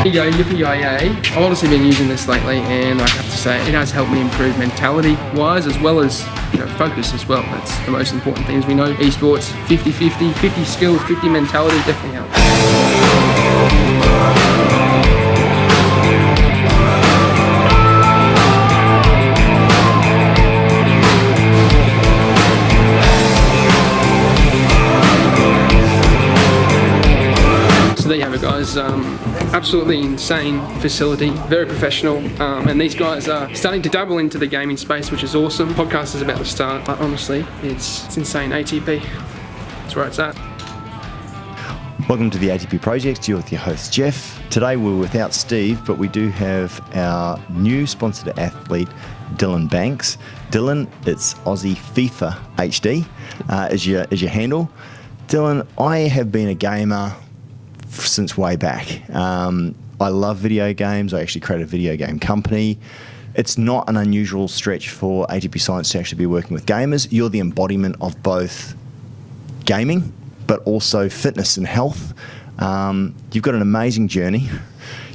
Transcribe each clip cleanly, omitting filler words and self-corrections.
you go, Yippee-yi-yay. I've obviously been using this lately, and I have to say it has helped me improve mentality-wise as well as focus as well. That's the most important thing, as we know. Esports, 50-50, 50 skills, 50 mentality, definitely helps. There you have it, guys. Absolutely insane facility, very professional, and these guys are starting to dabble into the gaming space, which is awesome. Podcast is about to start, but honestly, it's insane. ATP, that's where it's at. Welcome to the ATP Project. You're with your host Jeff. Today we're without Steve, but we do have our new sponsored athlete, Dylan Banks. Dylan, it's AussieFifa HD is your handle. Dylan, I have been a gamer since way back. I love video games. I actually created a video game company. It's not an unusual stretch for ATP Science to actually be working with gamers. You're the embodiment of both gaming, but also fitness and health. You've got an amazing journey.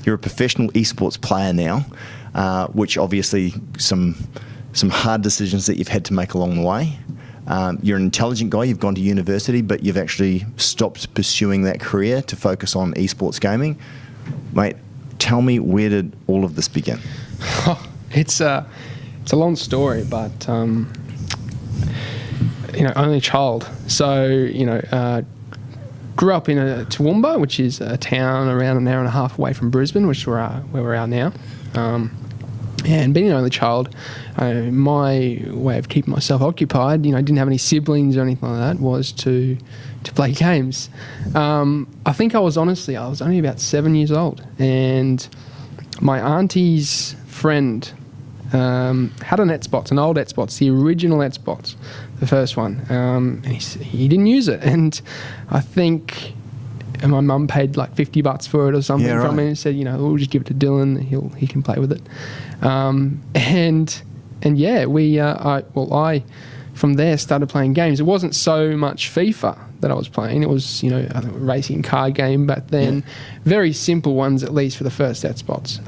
You're a professional esports player now, which obviously some hard decisions that you've had to make along the way. You're an intelligent guy, you've gone to university, but you've actually stopped pursuing that career to focus on esports gaming. Mate, tell me, where did all of this begin? It's a long story, but only child. So, grew up in Toowoomba, which is a town around an hour and a half away from Brisbane, which is where we're at now. And being an only child, my way of keeping myself occupied, didn't have any siblings or anything like that, was to play games. I think I was only about 7 years old, and my auntie's friend had an Xbox, an old Xbox, the original Xbox, the first one. And he didn't use it, and I think my mum paid like $50 for it or something from me, and said, we'll just give it to Dylan, he can play with it. I from there started playing games. It wasn't so much FIFA that I was playing. It was, a racing car game back then. Very simple ones, at least for the first Xbox.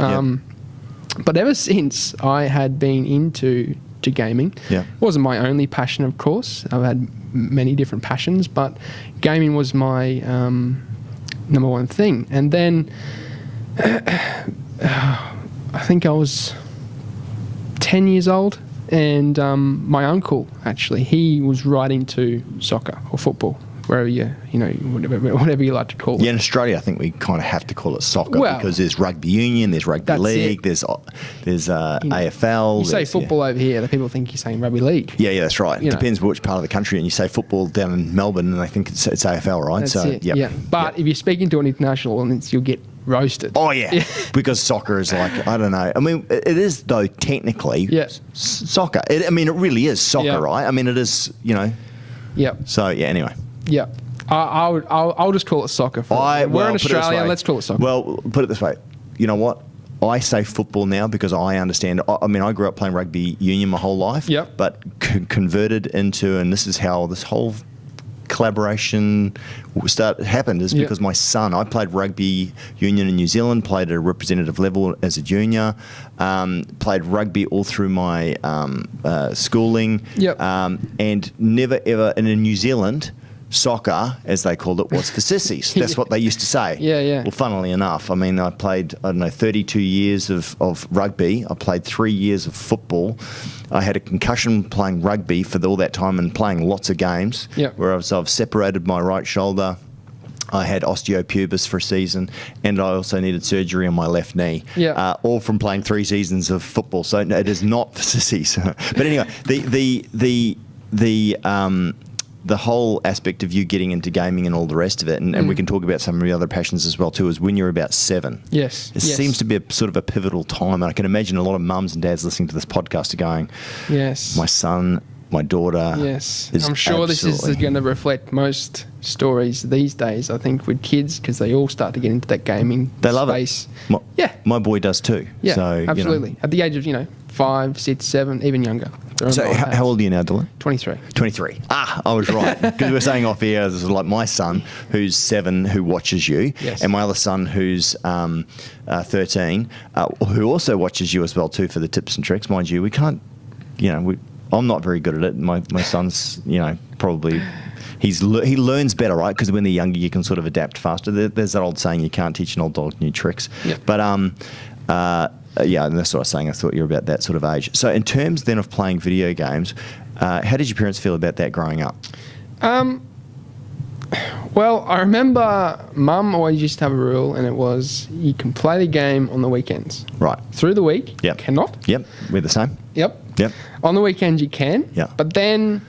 But ever since, I had been into gaming. It wasn't my only passion, of course. I've had many different passions, but gaming was my number one thing. And then I think I was 10 years old, and my uncle, actually, he was right into soccer or football, wherever whatever you like to call it. Yeah, in Australia, I think we kind of have to call it soccer, because there's rugby union, there's rugby league, there's AFL. You say football over here, the people think you're saying rugby league. Yeah, that's right. It depends which part of the country, and you say football down in Melbourne, and they think it's AFL, right? That's it. Yeah. But if you're speaking to an international audience, you'll get roasted. Oh, yeah. Because soccer is like, I don't know. I mean, it is, though, technically soccer. It really is soccer, right? I mean, it is, So, anyway. Yeah. I'll just call it soccer. We're in Australia, let's call it soccer. Well, put it this way. You know what? I say football now because I understand. I mean, I grew up playing rugby union my whole life, but converted into, and this is how this whole collaboration happened, is because my son, I played rugby union in New Zealand, played at a representative level as a junior, played rugby all through my schooling, and never ever, and in New Zealand, soccer, as they called it, was for sissies. That's what they used to say. Well, funnily enough, I mean, I played, 32 years of rugby. I played 3 years of football. I had a concussion playing rugby for all that time and playing lots of games, where I've separated my right shoulder. I had osteopubis for a season, and I also needed surgery on my left knee, all from playing 3 seasons of football. So no, it is not for sissies. But anyway, the whole aspect of you getting into gaming and all the rest of it, and we can talk about some of the other passions as well too, is when you're about 7. It seems to be a sort of a pivotal time, and I can imagine a lot of mums and dads listening to this podcast are going, my son, my daughter. I'm sure this is going to reflect most stories these days, I think, with kids, because they all start to get into that gaming space. They love it. My boy does too. So, absolutely. At the age of, 5, 6, 7, even younger. They're on So my iPads. how old are you now, Dylan? 23. 23. I was right. Because we were saying off here, this is like my son, who's 7, who watches you, Yes. and my other son, who's 13, who also watches you as well, too, for the tips and tricks. Mind you, we can't, I'm not very good at it. My son's, probably... He learns better, right? Because when they're younger, you can sort of adapt faster. There's that old saying, you can't teach an old dog new tricks. Yep. But, yeah, and that's what I was saying. I thought you were about that sort of age. So in terms then of playing video games, how did your parents feel about that growing up? Well, I remember Mum always used to have a rule, and it was you can play the game on the weekends. Right. Through the week, Yep. cannot. Yep, we're the same. Yep. Yep. On the weekends, you can. Yeah. But then,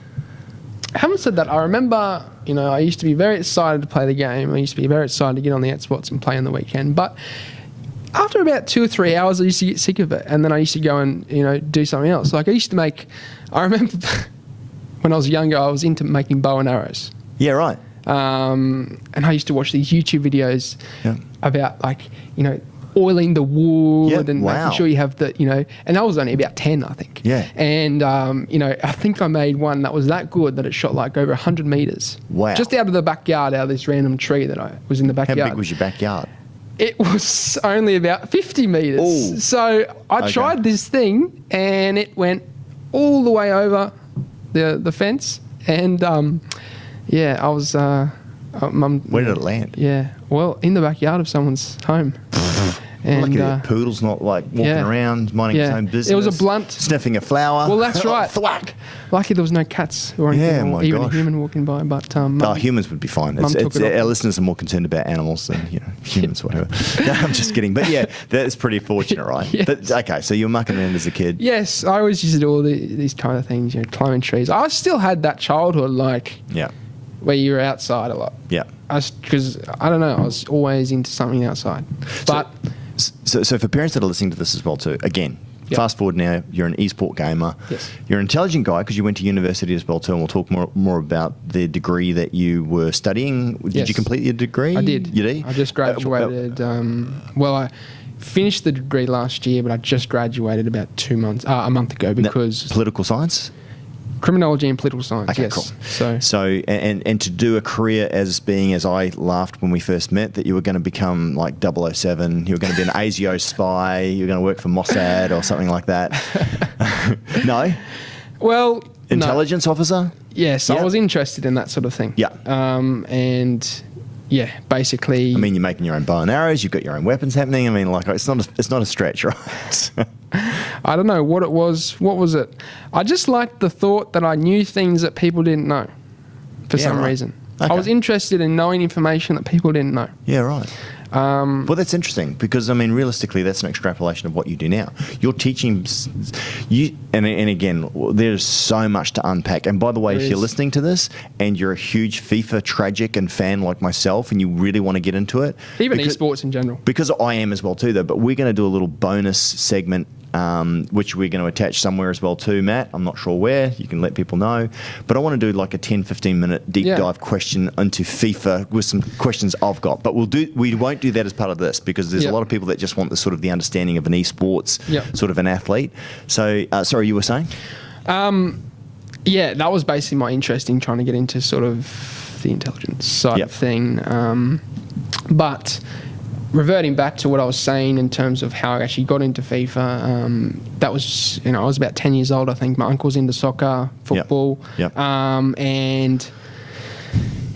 having said that, I remember, I used to be very excited to play the game. I used to be very excited to get on the Esports and play on the weekend. But after about 2 or 3 hours, I used to get sick of it. And then I used to go and, do something else. Like I remember when I was younger, I was into making bow and arrows. Yeah, right. And I used to watch these YouTube videos Yeah. about oiling the wood Yeah, and wow. making sure you have the, and I was only about 10, I think. Yeah. And, I think I made one that was that good that it shot like over 100 meters. Wow. Just out of the backyard, out of this random tree that I was in the How backyard. big was your backyard? It was only about 50 meters. Ooh. So I Okay. tried this thing and it went all the way over the fence. And, I was, Mum. Where did it land? Yeah, well, in the backyard of someone's home. And Lucky that Poodle's not walking around, minding his own business. It was a blunt. Sniffing a flower. Well, that's right. Thwack. Lucky there was no cats or anything, Yeah, or my even gosh. a human walking by. But Mum, Humans would be fine. Mum took it off. Our listeners are more concerned about animals than humans, whatever. No, I'm just kidding. But yeah, that's pretty fortunate, right? Yes. But okay, so you were mucking around as a kid. yes, I always used to do all these kind of things, climbing trees. I still had that childhood, Yeah, where you were outside a lot. yeah. Because I don't know, I was always into something outside. But So for parents that are listening to this as well too, again, Yep. fast forward now, you're an esport gamer. Yes. You're an intelligent guy because you went to university as well too, and we'll talk more about the degree that you were studying. Did Yes. you complete your degree? I did. You did? I just graduated. I finished the degree last year, but I just graduated about a month ago because Political science? Criminology and Political Science. Okay, yes. cool. So and to do a career as I laughed when we first met that you were going to become like 007, you were going to be an ASIO spy, you were going to work for Mossad or something like that. No? Well, Intelligence officer? Yes, Yeah. I was interested in that sort of thing. Yeah. And yeah, basically. I mean, you're making your own bow and arrows. You've got your own weapons happening. I mean, like it's not a stretch, right? I don't know what it was. What was it? I just liked the thought that I knew things that people didn't know for some right. reason. Okay. I was interested in knowing information that people didn't know. Yeah, right. Well, that's interesting because I mean, realistically, that's an extrapolation of what you do now. You're teaching and again, there's so much to unpack. And by the way, There if you're is. listening to this and you're a huge FIFA tragic and fan like myself, and you really want to get into it, Even esports in general. because I am as well too, though. But we're going to do a little bonus segment. Which we're going to attach somewhere as well too, Matt. I'm not sure where. You can let people know. But I want to do like a 10-15 minute deep dive question into FIFA with some questions I've got. But we won't do that as part of this because there's a lot of people that just want the sort of the understanding of an esports sort of an athlete. So, sorry, you were saying? Yeah, that was basically my interest in trying to get into sort of the intelligence side of thing. But reverting back to what I was saying in terms of how I actually got into FIFA, that was, I was about 10 years old, I think. My uncle's into soccer, football. Yep. And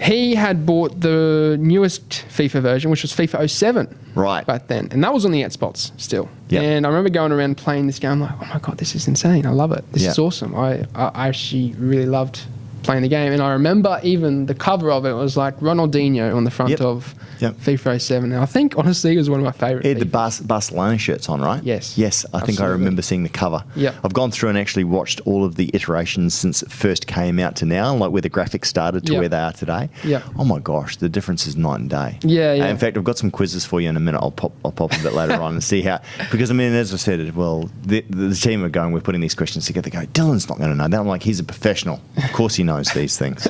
he had bought the newest FIFA version, which was FIFA 07. Right. Back then. And that was on the Esports still. Yep. And I remember going around playing this game, like, oh my God, this is insane. I love it. This Yep. is awesome. I actually really loved playing the game. And I remember even the cover of it was like Ronaldinho on the front of FIFA 07. And I think, honestly, it was one of my favourite. He had the Barcelona shirts on, right? Yes. Yes, I think I Absolutely. remember seeing the cover. Yep. I've gone through and actually watched all of the iterations since it first came out to now, like where the graphics started to Yep. where they are today. Yep. Oh my gosh, the difference is night and day. Yeah, yeah. In fact, I've got some quizzes for you in a minute. I'll pop a bit later on and see how, because I mean, as I said, well, the team are going, we're putting these questions together. They go, Dylan's not going to know that. I'm like, he's a professional. Of course he knows these things.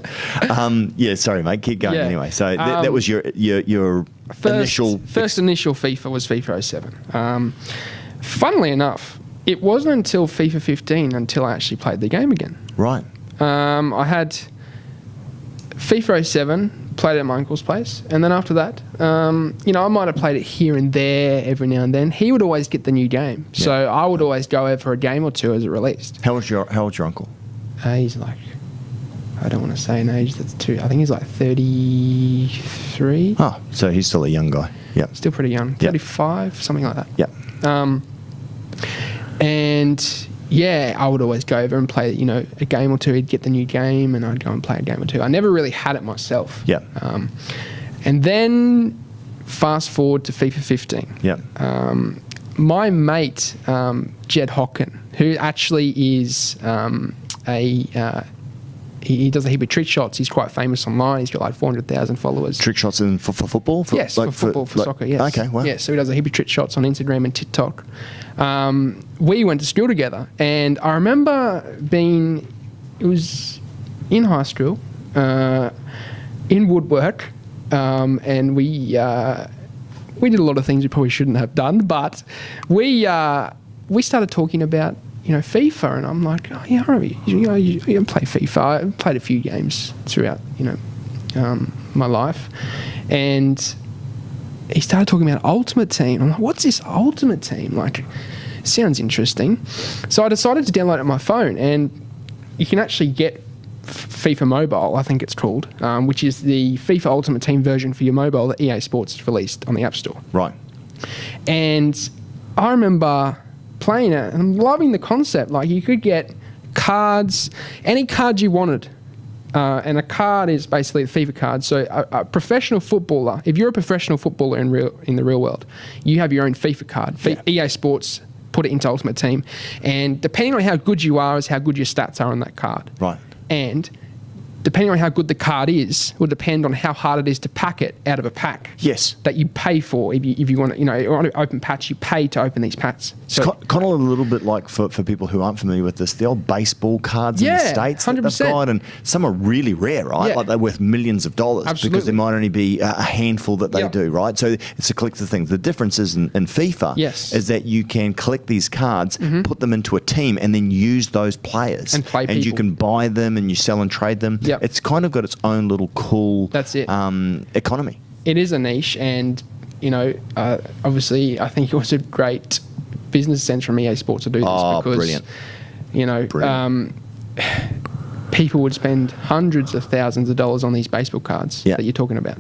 Yeah, sorry, mate. Keep going anyway. So that was your First initial FIFA was FIFA 07. Funnily enough, It wasn't until FIFA 15 until I actually played the game again. Right. I had FIFA 07, played it at my uncle's place, and then after that, I might have played it here and there every now and then. He would always get the new game, so I would always go over for a game or two as it released. How old's your uncle? He's like, I don't want to say an age that's too. I think he's like 33. Oh, so he's still a young guy. Yeah. Still pretty young. 35, something like that. Yeah. And yeah, I would always go over and play, a game or two. He'd get the new game, and I'd go and play a game or two. I never really had it myself. Yeah. And then fast forward to FIFA 15. Yeah. My mate, Jed Hocken, who actually is he does a heap of trick shots. He's quite famous online. He's got like 400,000 followers. Trick shots for football? Yes, for football, for soccer, yes. Okay, wow. Yeah, so he does a heap of trick shots on Instagram and TikTok. We went to school together, and I remember it was in high school, in woodwork, and we did a lot of things we probably shouldn't have done, but we started talking about FIFA, and I'm like, oh yeah, you play FIFA. I played a few games throughout, my life, and he started talking about Ultimate Team. I'm like, what's this Ultimate Team? Like, sounds interesting. So I decided to download it on my phone, and you can actually get FIFA Mobile, I think it's called, which is the FIFA Ultimate Team version for your mobile that EA Sports has released on the App Store. Right. And I remember playing it and loving the concept. Like, you could get cards, any card you wanted, and a card is basically a FIFA card. So a professional footballer, if you're a professional footballer in the real world, you have your own FIFA card. EA Sports put it into Ultimate Team, and depending on how good you are is how good your stats are on that card. Right. And depending on how good the card is, will depend on how hard it is to pack it out of a pack. Yes. That you pay for. If you want to, on an open patch, you pay to open these packs. So it's kind of a little bit like, for people who aren't familiar with this, the old baseball cards in the States 100%. that they've got, and some are really rare, right? Yeah. Like, they're worth millions of dollars. Absolutely. Because there might only be a handful that they do, right? So it's a collective thing. The difference is in FIFA is that you can collect these cards, put them into a team, and then use those players. And play people. And you can buy them, and you sell and trade them. Yep. It's kind of got its own little cool economy. It is a niche, and obviously I think it was a great business sense from EA Sports to do this because brilliant. People would spend hundreds of thousands of dollars on these baseball cards that you're talking about,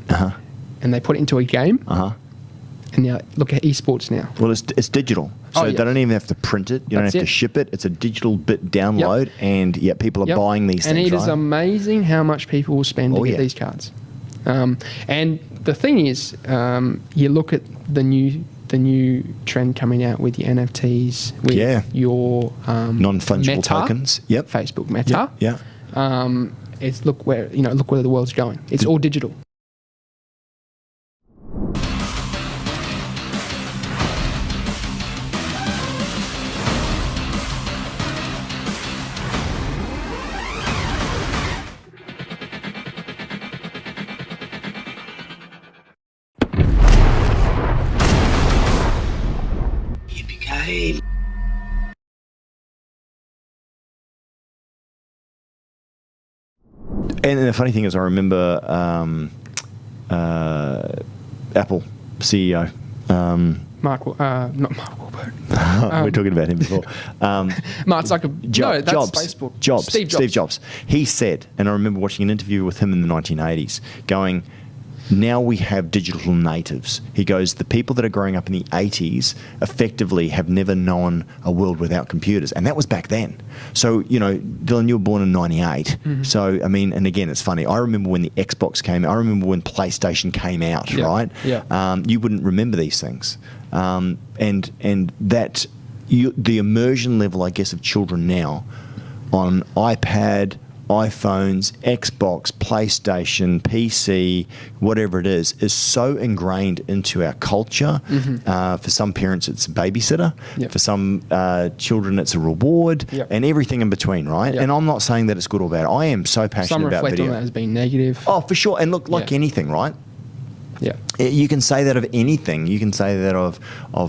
and they put it into a game. And now look at eSports now. Well, it's digital, so they don't even have to print it. You don't have to ship it. It's a digital bit download, and people are buying these things. And it is amazing how much people will spend to get these cards. And the thing is, you look at the new trend coming out with your NFTs, with your non-fungible tokens. Yep. Facebook Meta. Yeah. It's look where the world's going. It's all digital. And the funny thing is, I remember Apple CEO. Not Mark Wahlberg. We're talking about him before. Mark Zuckerberg. No, that's Facebook. Steve Jobs. He said, and I remember watching an interview with him in the 1980s, going, now we have digital natives. He goes, the people that are growing up in the 80s effectively have never known a world without computers. And that was back then. So, Dylan, you were born in 98. So, I mean, and again, it's funny. I remember when the Xbox came out. I remember when PlayStation came out, right? Yeah. You wouldn't remember these things. And that, the immersion level, I guess, of children now on iPad, iPhones, Xbox, PlayStation, PC, whatever it is so ingrained into our culture. For some parents, it's a babysitter. For some children, it's a reward, and everything in between, right? And I'm not saying that it's good or bad. I am so passionate about video. Some reflect on that as being negative. Oh, for sure. And look, like anything, right? Yeah. You can say that of anything. You can say that of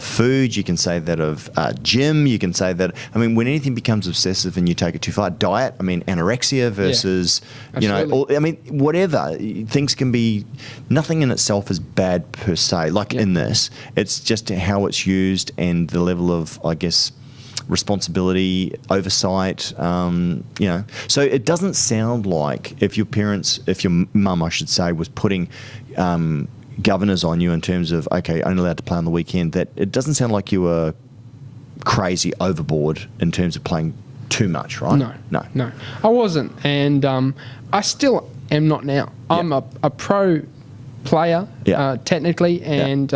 food. You can say that of gym. You can say that. I mean, when anything becomes obsessive and you take it too far, diet. I mean, anorexia versus Absolutely. I mean, whatever. Things can be. Nothing in itself is bad per se. Like in this, it's just how it's used and the level of, I guess, responsibility, oversight, So it doesn't sound like if your mum, I should say, was putting governors on you in terms of, okay, only allowed to play on the weekend, that it doesn't sound like you were crazy overboard in terms of playing too much, right? No. I wasn't. And I still am not now. I'm a pro player, technically, and,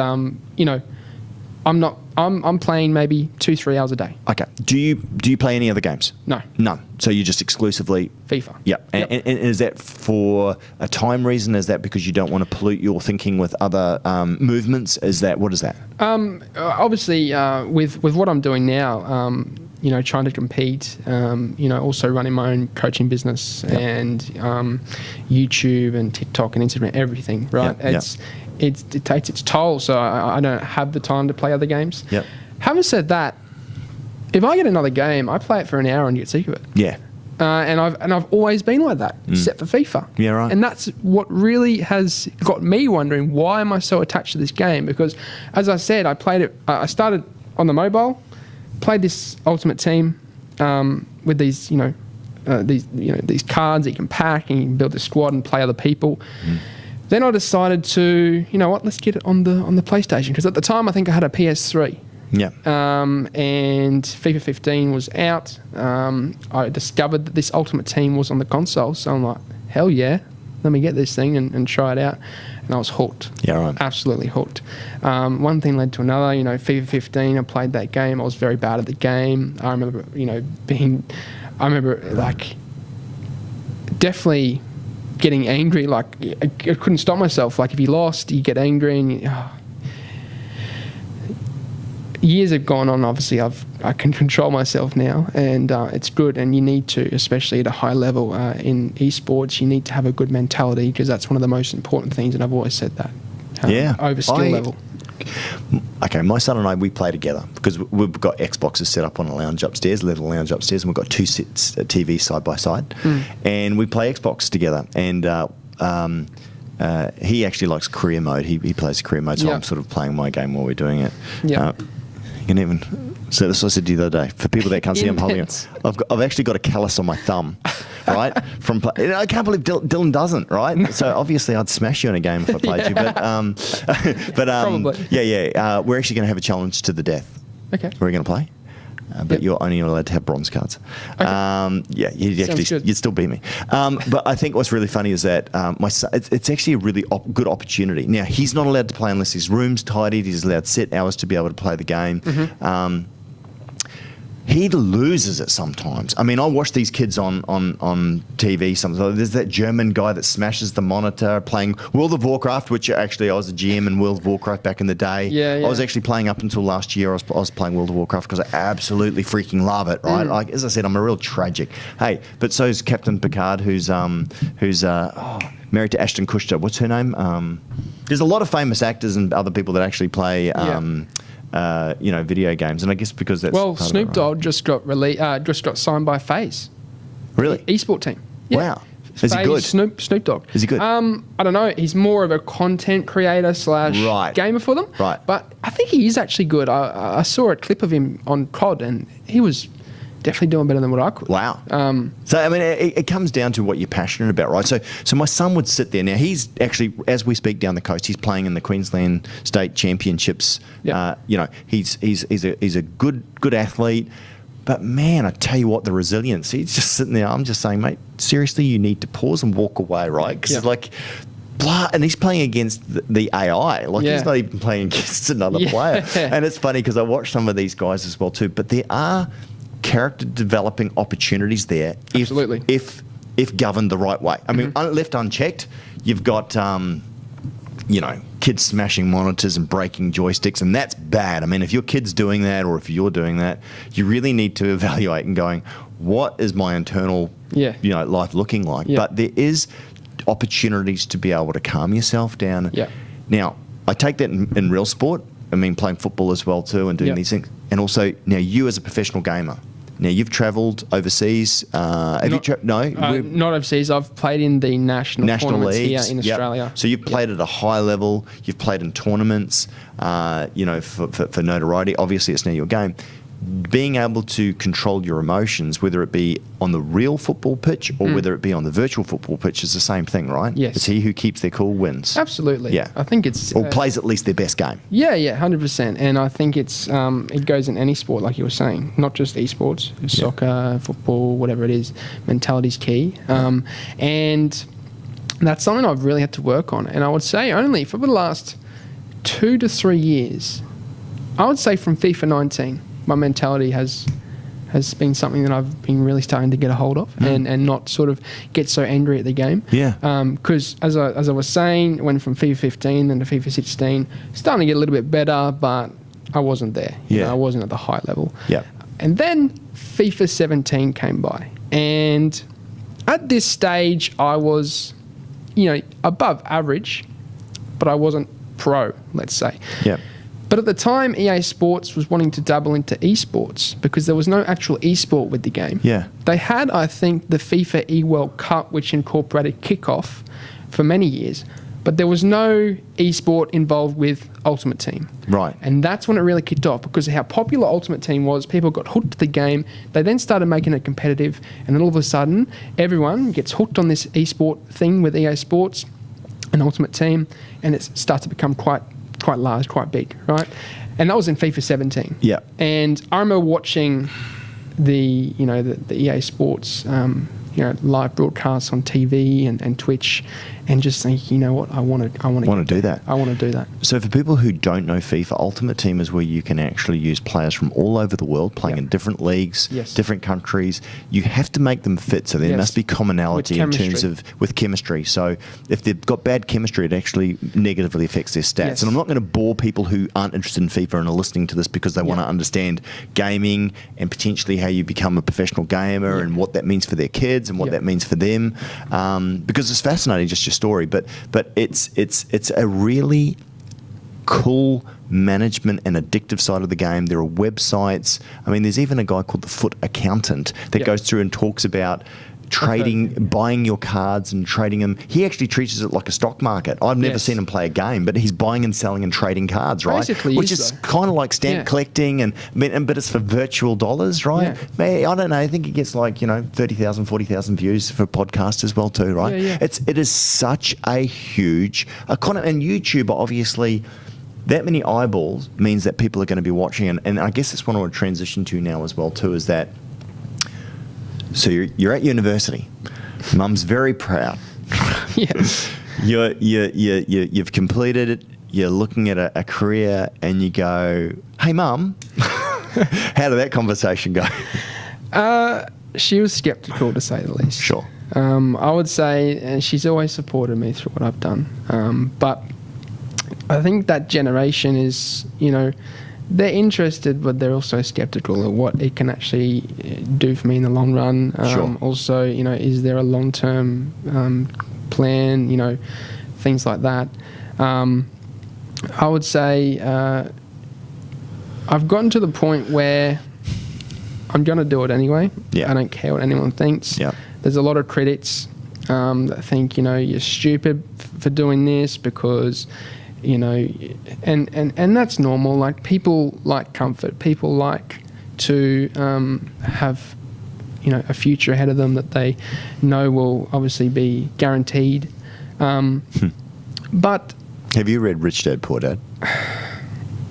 I'm playing maybe 2-3 hours a day. Okay. Do you play any other games? No. None. So you just exclusively FIFA. Yeah. And is that for a time reason? Is that because you don't want to pollute your thinking with other movements? What is that? Obviously, with what I'm doing now, trying to compete, also running my own coaching business and YouTube and TikTok and Instagram, everything, right? It takes its toll, so I don't have the time to play other games. Yep. Having said that, if I get another game, I play it for an hour and get sick of it. Yeah. And I've always been like that, except for FIFA. Yeah, right. And that's what really has got me wondering, why am I so attached to this game? Because, as I said, I played it. I started on the mobile, played this Ultimate Team with these, these cards that you can pack and you can build a squad and play other people. Then I decided to, let's get it on the PlayStation, because at the time I think I had a PS3. Yeah. And FIFA 15 was out. I discovered that this Ultimate Team was on the console, so I'm like, hell yeah, let me get this thing and try it out. And I was hooked. Yeah, right. Absolutely hooked. One thing led to another. FIFA 15, I played that game. I was very bad at the game. I remember, definitely getting angry. Like, I couldn't stop myself. Like, if you lost, you get angry and years have gone on. Obviously, I can control myself now, and it's good. And you need to, especially at a high level in esports, you need to have a good mentality, because that's one of the most important things. And I've always said that. Over skill level. Okay, my son and I, we play together because we've got Xboxes set up on a lounge upstairs, little lounge upstairs, and we've got two sets of TVs side by side, and we play Xbox together. And he actually likes career mode. He plays career mode, so I'm sort of playing my game while we're doing it. Yeah. You can even. So this is what I said to you the other day. For people that can't see, I'm holding it. I've actually got a callus on my thumb, right? I can't believe Dylan doesn't, right? So obviously I'd smash you in a game if I played you, but Probably. We're actually going to have a challenge to the death. Okay. We're going to play. But you're only allowed to have bronze cards. Okay. You'd still beat me. But I think what's really funny is that my son, it's actually a really good opportunity. Now, he's not allowed to play unless his room's tidied. He's allowed set hours to be able to play the game. He loses it sometimes. I mean, I watch these kids on TV sometimes. There's that German guy that smashes the monitor playing World of Warcraft, which actually I was a GM in World of Warcraft back in the day. I was actually playing up until last year. I was playing World of Warcraft because I absolutely freaking love it, right? Like, as I said, I'm a real tragic. Hey, but so's Captain Picard, who's married to Ashton Kutcher. What's her name? There's a lot of famous actors and other people that actually play video games, and I guess because that's Snoop Dogg just got signed by FaZe. Really? Esports team. Yeah. Wow. Is he good? Snoop Dogg. Is he good? I don't know. He's more of a content creator / gamer for them. Right. But I think he is actually good. I saw a clip of him on COD, and he was definitely doing better than what I could. Wow. So, I mean, it comes down to what you're passionate about, right? So my son would sit there. Now, he's actually, as we speak down the coast, he's playing in the Queensland State Championships. Yep. He's a good athlete. But, man, I tell you what, the resilience. He's just sitting there. I'm just saying, mate, seriously, you need to pause and walk away, right? Because it's like, blah, and he's playing against the AI. Like, he's not even playing against another player. And it's funny because I watch some of these guys as well, too. But there are character developing opportunities there if governed the right way. I mean, left unchecked, you've got kids smashing monitors and breaking joysticks, and that's bad. I mean, if your kid's doing that or if you're doing that, you really need to evaluate and going, what is my internal life looking like? But there is opportunities to be able to calm yourself down Now, I take that in real sport. I mean, playing football as well too, and doing these things. And also, now you as a professional gamer. Now you've travelled overseas. Not overseas. I've played in the national tournaments leagues here in Australia. So you've played at a high level. You've played in tournaments. For notoriety. Obviously, it's now your game. Being able to control your emotions, whether it be on the real football pitch or whether it be on the virtual football pitch, is the same thing, right? Yes. It's he who keeps their cool wins. Absolutely. Yeah. I think it's... Or plays at least their best game. Yeah, 100%. And I think it's it goes in any sport, like you were saying, not just esports, soccer, football, whatever it is. Mentality's key. And that's something I've really had to work on. And I would say only for the last 2 to 3 years, I would say from FIFA 19, my mentality has been something that I've been really starting to get a hold of and not sort of get so angry at the game. Yeah. Because as I was saying, went from FIFA 15 then to FIFA 16, starting to get a little bit better, but I wasn't there. You know, I wasn't at the high level. Yeah. And then FIFA 17 came by. And at this stage, I was, above average, but I wasn't pro, let's say. Yeah. But at the time, EA Sports was wanting to dabble into esports because there was no actual esport with the game. Yeah. They had, I think, the FIFA eWorld Cup, which incorporated kickoff for many years, but there was no esport involved with Ultimate Team. Right. And that's when it really kicked off because of how popular Ultimate Team was. People got hooked to the game. They then started making it competitive, and then all of a sudden, everyone gets hooked on this esport thing with EA Sports and Ultimate Team, and it starts to become quite large, quite big, right? And that was in FIFA 17. Yeah. And I remember watching the EA Sports live broadcasts on TV and Twitch, and just think, you know what, I want to do that. I want to do that. So for people who don't know FIFA, Ultimate Team is where you can actually use players from all over the world playing in different leagues, different countries. You have to make them fit, so there must be commonality in terms of with chemistry. So if they've got bad chemistry, it actually negatively affects their stats. Yes. And I'm not going to bore people who aren't interested in FIFA and are listening to this because they want to understand gaming and potentially how you become a professional gamer and what that means for their kids and what that means for them, because it's fascinating, just your story, but it's a really cool management and addictive side of the game. There are websites. I mean, there's even a guy called the Foot Accountant that goes through and talks about trading, buying your cards and trading them. He actually treats it like a stock market. I've never seen him play a game, but he's buying and selling and trading cards, right? Basically, which is kind of like stamp collecting, but it's for virtual dollars, right? I don't know. I think he gets 30,000, 40,000 views for podcasts as well too, right? It is such a huge and YouTube, obviously. That many eyeballs means that people are going to be watching, and I guess that's what I want to transition to now as well too, is that. So you're at university. Mum's very proud. Yes. You've completed it. You're looking at a career, and you go, "Hey, Mum, how did that conversation go?" She was skeptical, to say the least. Sure. I would say, and she's always supported me through what I've done. But I think that generation is, they're interested, but they're also skeptical of what it can actually do for me in the long run. Also, is there a long-term plan, things like that. I would say I've gotten to the point where I'm going to do it anyway. I don't care what anyone thinks. There's a lot of critics that think, you're stupid for doing this because... and that's normal. Like, people like comfort. People like to have, a future ahead of them that they know will obviously be guaranteed. But have you read Rich Dad Poor Dad?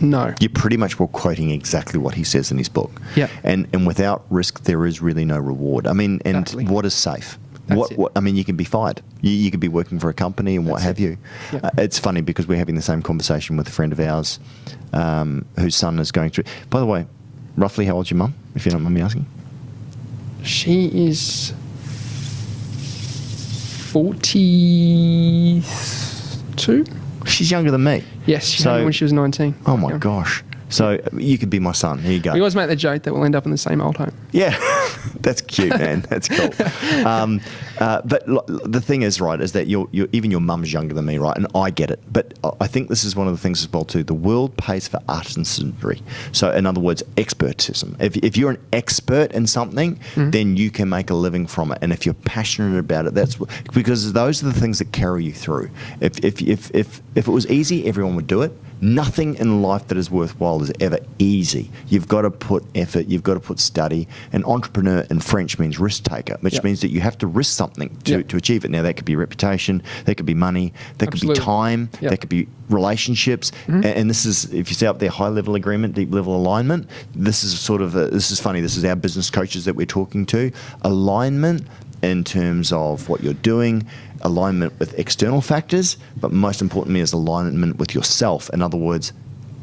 No. You're pretty much quoting exactly what he says in his book. And without risk, there is really no reward. I mean, and what is safe? What I mean, you can be fired. You could be working for a company and what have you. It's funny because we're having the same conversation with a friend of ours whose son is going through. By the way, roughly how old's your mum, if you don't mind me asking? She is 42. She's younger than me. Yes, she had me when she was 19. Oh my gosh. So you could be my son. Here you go. We always make the joke that we'll end up in the same old home. Yeah. That's cute, man. That's cool. But the thing is, right, is that even your mum's younger than me, right? And I get it. But I think this is one of the things as well, too. The world pays for artisanry. So, in other words, expertism. If you're an expert in something, then you can make a living from it. And if you're passionate about it, that's because those are the things that carry you through. If it was easy, everyone would do it. Nothing in life that is worthwhile is ever easy. You've got to put effort. You've got to put study. An entrepreneur in French means risk taker, which means that you have to risk something to achieve it. Now, that could be reputation, that could be money, that could be time, that could be relationships. And this is, if you say up there, high level agreement, deep level alignment. This is sort of this is funny. This is our business coaches that we're talking to. Alignment in terms of what you're doing, alignment with external factors, but most importantly is alignment with yourself. In other words,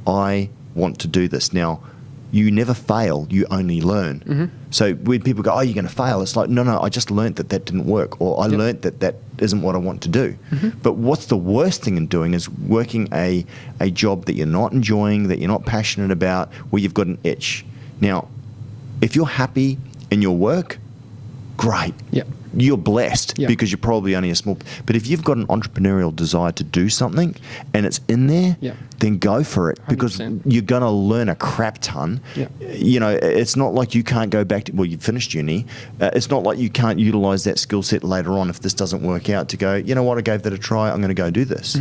I want to do this. Now, you never fail, you only learn. So when people go, oh, you're going to fail, it's like, no, I just learned that didn't work, or I learned that isn't what I want to do. But what's the worst thing in doing is working a job that you're not enjoying, that you're not passionate about, where you've got an itch. Now, if you're happy in your work, great. You're blessed because you're probably only a small. But if you've got an entrepreneurial desire to do something and it's in there, then go for it, because 100%. you're going to learn a crap ton. You know, it's not like you can't go back to, well, you've finished uni. It's not like you can't utilize that skill set later on if this doesn't work out, to go, you know what, I gave that a try, I'm going to go do this.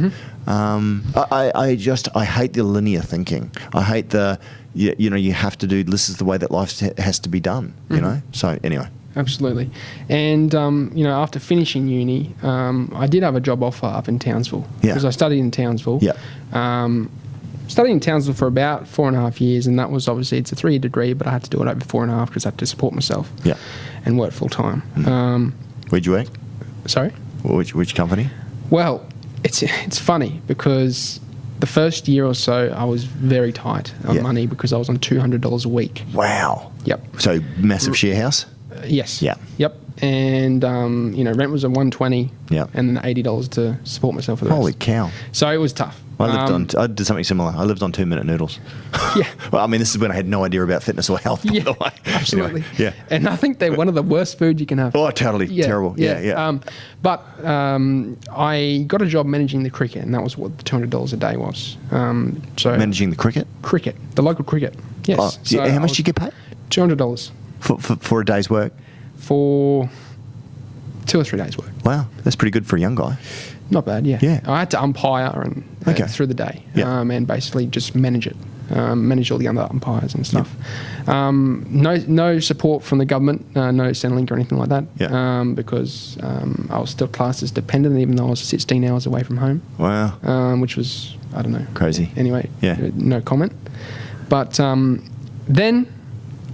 I hate the linear thinking. I hate the, you know, you have to do, this is the way that life has to be done, you know? So anyway. Absolutely. And, you know, after finishing uni, I did have a job offer up in Townsville, because I studied in Townsville. Studied in Townsville for about 4.5 years, and that was obviously, it's a 3-year degree, but I had to do it over 4.5 because I had to support myself and work full time. Where'd you work? Sorry? Which company? Well, it's funny because the first year or so I was very tight on money because I was on $200 a week. Wow. Yep. So massive share house? Yes. Yeah. Yep. And you know, rent was at $120. Yeah. And then $80 to support myself for the rest. Holy cow! So it was tough. I did something similar. I lived on 2-minute noodles. Well, I mean, this is when I had no idea about fitness or health, by the way. Absolutely. Anyway, And I think they're one of the worst foods you can have. Oh, totally terrible. But I got a job managing the cricket, and that was what the $200 a day was. So managing the cricket? Cricket, the local cricket. Yes. Oh, So how much did you get paid? $200 for a day's work? For 2 or 3 days' work. Wow, that's pretty good for a young guy. Not bad, yeah. I had to umpire and through the day, and basically just manage it, manage all the other umpires and stuff. No support from the government, no Centrelink or anything like that, because I was still classed as dependent, even though I was 16 hours away from home. Wow. Which was, I don't know. Crazy. Anyway, no comment. But then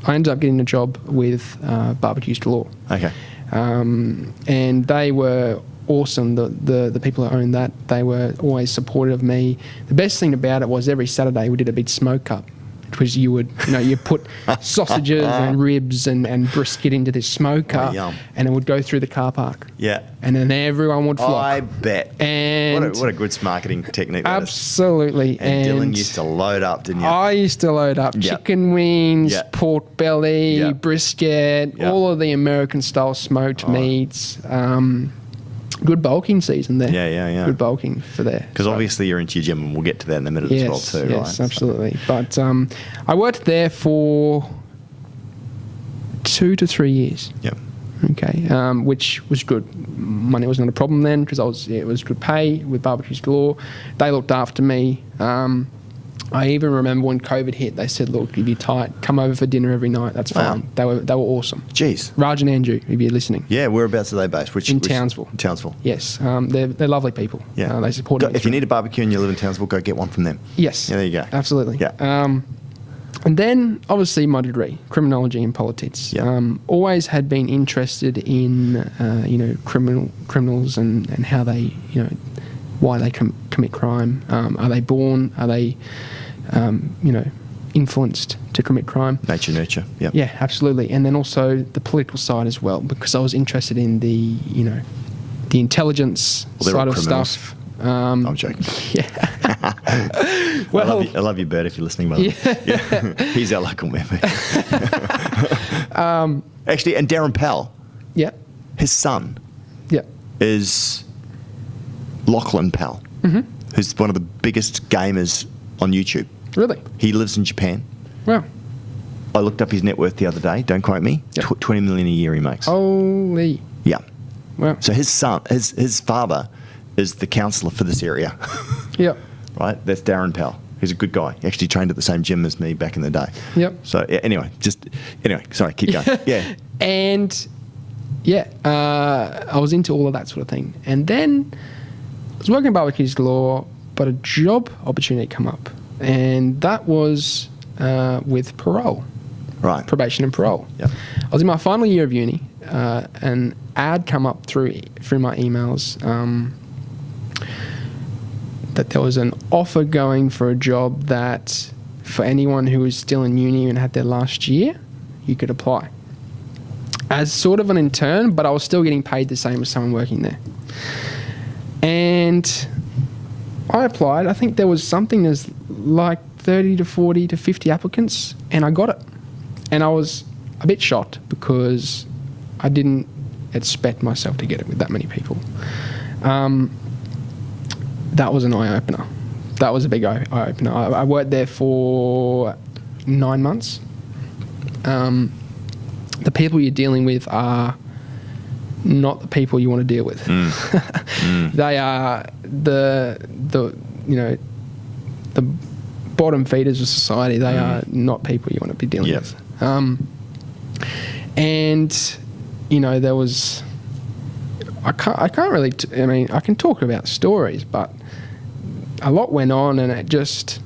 I ended up getting a job with Barbecues Galore. Okay. And they were awesome. The people who owned that, they were always supportive of me. The best thing about it was every Saturday we did a big smoke up, because you would, you put sausages and ribs and brisket into this smoker, and it would go through the car park. Yeah. And then everyone would flock. I bet. And what a good marketing technique that absolutely. is. And Dylan used to load up, didn't you? I used to load up chicken wings, pork belly, brisket, all of the American style smoked meats. Good bulking season there. Yeah. Good bulking for there. Because obviously you're into your gym, and we'll get to that in a minute as well too, right? Yes, absolutely. But I worked there for 2 to 3 years. Yep. Okay, which was good. Money was not a problem then, because it was good pay with Barbecues Galore. They looked after me. I even remember when COVID hit, they said, look, if you're tight, come over for dinner every night. That's fine. They were awesome. Jeez. Raj and Andrew, if you're listening. Yeah, whereabouts are they based? In Townsville. Townsville. Yes. They're lovely people. Yeah. They support me. If you need a barbecue and you live in Townsville, go get one from them. Yes. Yeah, there you go. Absolutely. Yeah. And then, obviously, my degree, Criminology and Politics. Yeah. Always had been interested in, criminals and how they, why they commit crime. Are they born? Are they, influenced to commit crime? Nature, nurture. Yeah. Yeah, absolutely. And then also the political side as well, because I was interested in the intelligence side of stuff. I'm joking. Yeah. Well, I love you, Bert, if you're listening, by the way. Yeah. He's our local member. Actually, and Darren Powell, yeah. his son Yeah. is Lachlan Powell, who's one of the biggest gamers on YouTube. Really? He lives in Japan. Wow. I looked up his net worth the other day. Don't quote me. Yep. 20 million a year he makes. Holy. Yeah. Wow. So his son, his father, is the counsellor for this area. Yep. Right. That's Darren Powell. He's a good guy. He actually trained at the same gym as me back in the day. Yep. So yeah, anyway, sorry, keep going. Yeah. And yeah, I was into all of that sort of thing. And then I was working at Barbecues Galore, but a job opportunity come up. And that was with parole. Right. Probation and parole. Yep. I was in my final year of uni. An ad come up through my emails that there was an offer going for a job that for anyone who was still in uni and had their last year, you could apply. As sort of an intern, but I was still getting paid the same as someone working there. And I applied. I think there was something as like 30 to 40 to 50 applicants, and I got it. And I was a bit shocked because I didn't expect myself to get it with that many people. That was an eye-opener. That was a big eye-opener. I worked there for 9 months. The people you're dealing with are not the people you want to deal with. They are the bottom feeders of society. They are not people you want to be dealing with. And there was, I can't really, I can talk about stories, but a lot went on, and it just,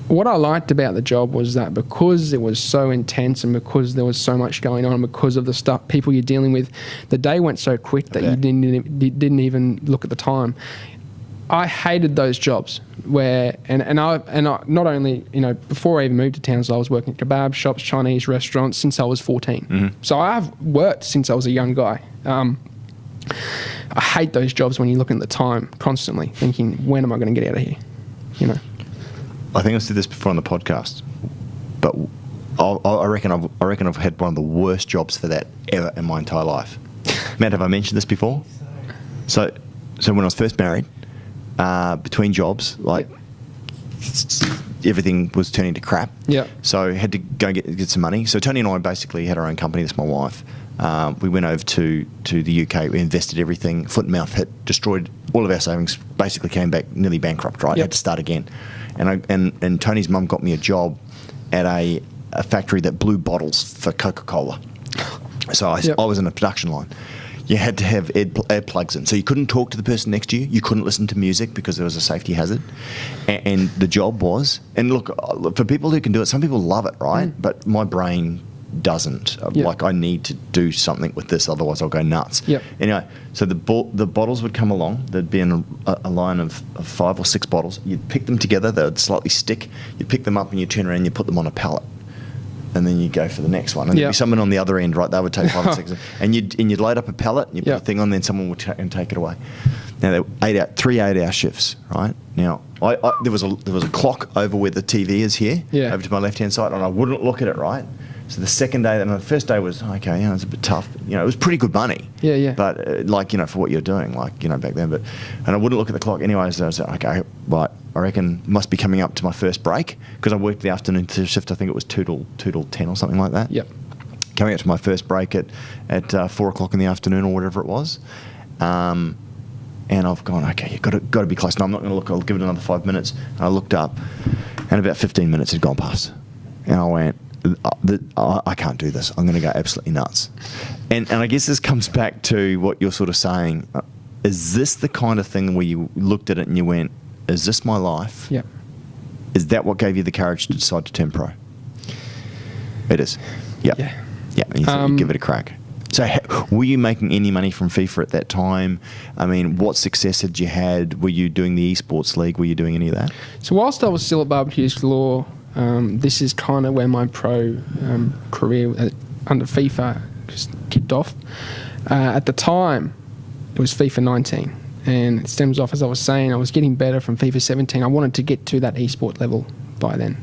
what I liked about the job was that because it was so intense and because there was so much going on and because of the people you're dealing with, the day went so quick that you didn't even look at the time. I hated those jobs where, and I not only, before I even moved to Townsville, I was working at kebab shops, Chinese restaurants since I was 14. So I've worked since I was a young guy. I hate those jobs when you're looking at the time constantly thinking, when am I going to get out of here? I think I've said this before on the podcast, but I reckon I've had one of the worst jobs for that ever in my entire life. Matt, have I mentioned this before? So when I was first married, between jobs, everything was turning to crap. Yeah. So I had to go get some money. So Tony and I basically had our own company. That's my wife. We went over to the UK. We invested everything. Foot and mouth hit, destroyed all of our savings. Basically came back nearly bankrupt. Right, had to start again. And Tony's mum got me a job at a factory that blew bottles for Coca-Cola. So I was in a production line. You had to have air plugs in. So you couldn't talk to the person next to you. You couldn't listen to music because there was a safety hazard. And the job was, and look, for people who can do it, some people love it, right? But my brain doesn't. I need to do something with this, otherwise I'll go nuts. Anyway, so the bottles would come along. There'd be a line of 5 or 6 bottles. You'd pick them together. They would slightly stick. You'd pick them up and you'd turn around and you put them on a pallet. And then you go for the next one. And there'd be someone on the other end, right? They would take 5 or 6. And you'd load up a pallet and you put a thing on, then someone would take it away. Now, there were 3 8-hour shifts, right? Now, there was a clock over where the TV is here, over to my left-hand side, and I wouldn't look at it, right? So the second day, and the first day was, okay, it was a bit tough. It was pretty good money. But, for what you're doing, back then. And I wouldn't look at the clock. Anyways, I was like, okay, right, I reckon must be coming up to my first break, because I worked the afternoon shift. I think it was 2 till 10 or something like that. Coming up to my first break at 4 o'clock in the afternoon or whatever it was. And I've gone, okay, you've got to be close. No, I'm not going to look. I'll give it another 5 minutes. And I looked up, and about 15 minutes had gone past. And I went, I can't do this. I'm going to go absolutely nuts. And I guess this comes back to what you're sort of saying. Is this the kind of thing where you looked at it and you went, is this my life? Is that what gave you the courage to decide to turn pro? It is. Yeah. You thought you'd give it a crack. So were you making any money from FIFA at that time? I mean, what success had you had? Were you doing the eSports league? Were you doing any of that? So whilst I was still at Barbecues Galore, this is kind of where my pro career under FIFA just kicked off. At the time, it was FIFA 19, And it stems off, as I was saying, I was getting better from FIFA 17. I wanted to get to that eSport level by then,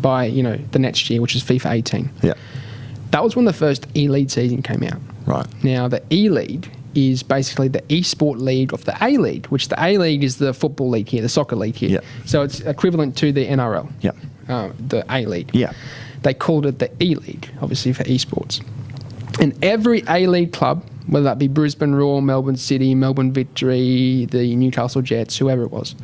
by the next year, which is FIFA 18. Yeah. That was when the first E-League season came out. Right. Now, the E-League is basically the eSport league of the A-League, which the A-League is the football league here, the soccer league here. Yeah. So it's equivalent to the NRL, Yeah. the A-League. Yeah. They called it the E-League, obviously for eSports. And every A-League club, whether that be Brisbane Roar, Melbourne City, Melbourne Victory, the Newcastle Jets, whoever it was,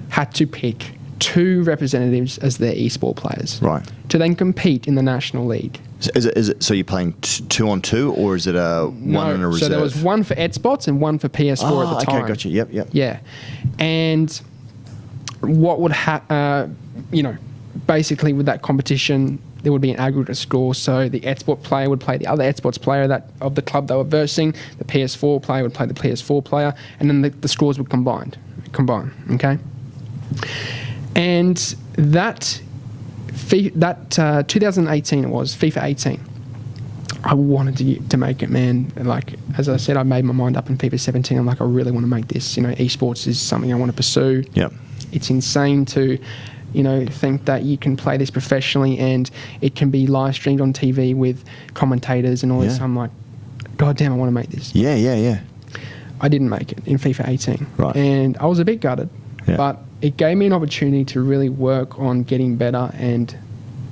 had to pick 2 representatives as their eSport players. Right. To then compete in the National League. So is it so you're playing 2-on-2, or is it a one and a reserve? So there was one for Esports and one for PS4 at the time. Okay, gotcha. Yep. Yeah. And what would basically with that competition, there would be an aggregate score. So the Esports player would play the other Esports player of the club they were versing. The PS4 player would play the PS4 player, and then the scores would combine. Okay. And that 2018 it was, FIFA 18. I wanted to make it, man. Like, as I said, I made my mind up in FIFA 17. I'm like, I really want to make this. Esports is something I want to pursue. Yeah. It's insane to, think that you can play this professionally and it can be live streamed on TV with commentators and all this. I'm like, God damn, I want to make this. Yeah. I didn't make it in FIFA 18. Right. And I was a bit gutted. Yeah. But it gave me an opportunity to really work on getting better and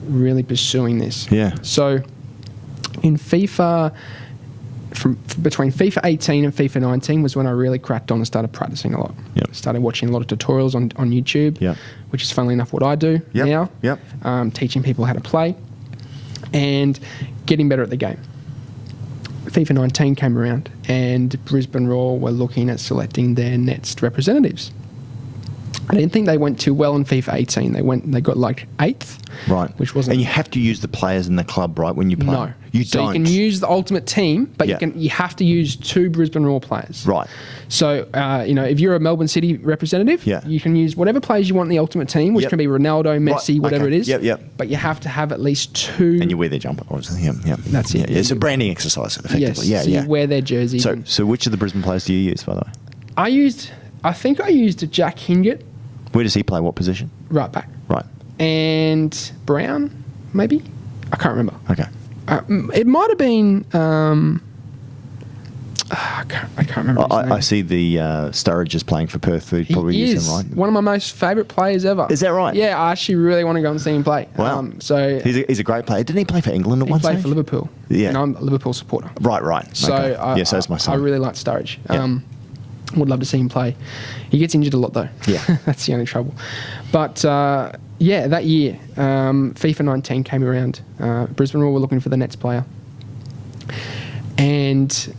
really pursuing this. Yeah. So in FIFA, between FIFA 18 and FIFA 19 was when I really cracked on and started practicing a lot. Yep. Started watching a lot of tutorials on YouTube, Yep. which is funnily enough what I do now. Yep. Teaching people how to play and getting better at the game. FIFA 19 came around and Brisbane Roar were looking at selecting their next representatives. I didn't think they went too well in FIFA 18. They got like 8th. Right. Which wasn't. And you have to use the players in the club, right, when you play? No. You so don't. you can use the ultimate team, but Yeah. you have to use 2 Brisbane Roar players. Right. So, if you're a Melbourne City representative, Yeah. you can use whatever players you want in the ultimate team, which Yep. can be Ronaldo, Messi, Right, whatever okay. it is. Yep. But you have to have at least 2. And you wear their jumper, obviously. Yeah. That's it. Yeah. It's a branding exercise, effectively. Yes. Yeah. So you wear their jerseys. So which of the Brisbane players do you use, by the way? I think I used a Jack Hingett, Where does he play? What position? right back. Right. And Brown, maybe? I can't remember. Okay. It might have been. I can't remember. His name. I see the Sturridge is playing for Perth. Who probably He use is him, right? one of my most favourite players ever. Is that right? Yeah, I actually really want to go and see him play. Wow. So He's a great player. Didn't he play for England at he one played stage? for Liverpool. Yeah. And I'm a Liverpool supporter. Right. So okay. So is my son. I really like Sturridge. Yeah. Would love to see him play. He gets injured a lot though. Yeah. That's the only trouble. But that year, FIFA 19 came around. Brisbane Roar were looking for the next player. And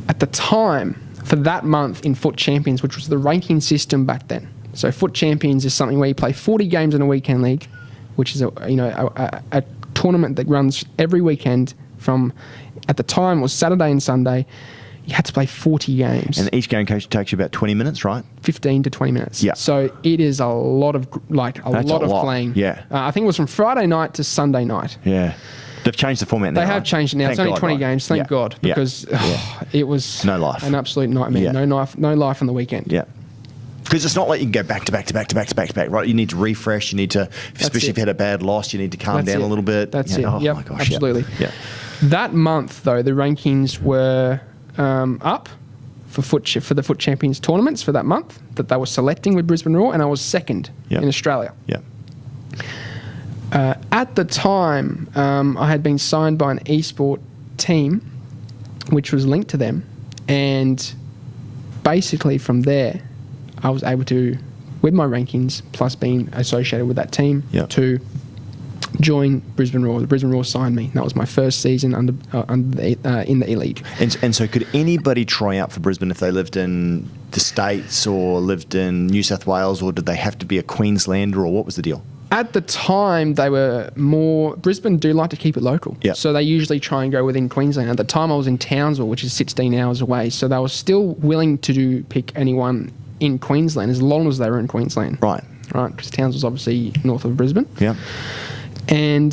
at the time, for that month in Foot Champions, which was the ranking system back then. So Foot Champions is something where you play 40 games in a weekend league, which is a tournament that runs every weekend from, at the time, it was Saturday and Sunday. You had to play 40 games. And each game takes you about 20 minutes, right? 15 to 20 minutes. Yeah. So it is a lot of playing. Yeah. I think it was from Friday night to Sunday night. Yeah. They've changed the format now. They have right? changed it now. Thank It's only God, 20 right? games, thank Yeah. God, Yeah. because it was No life. an absolute nightmare. Yeah. No life on the weekend. Yeah. Because it's not like you can go back to back, right? You need to refresh. You need to, especially if you had a bad loss, you need to calm down a little bit. That's You know, it. Oh Yep, my gosh. absolutely. Yeah. That month, though, the rankings were up for the Foot Champions tournaments for that month that they were selecting with Brisbane Roar, and I was second Yep. in Australia. Yeah. At the time, I had been signed by an eSport team, which was linked to them, and basically from there, I was able to, with my rankings plus being associated with that team, Yep. to join Brisbane Roar. The Brisbane Roar signed me. That was my first season in the E-League. And so could anybody try out for Brisbane if they lived in the States or lived in New South Wales, or did they have to be a Queenslander, or what was the deal? At the time, they were more... Brisbane do like to keep it local. Yep. So they usually try and go within Queensland. At the time, I was in Townsville, which is 16 hours away. So they were still willing to pick anyone in Queensland as long as they were in Queensland. Right. Right, because Townsville's obviously north of Brisbane. Yeah. And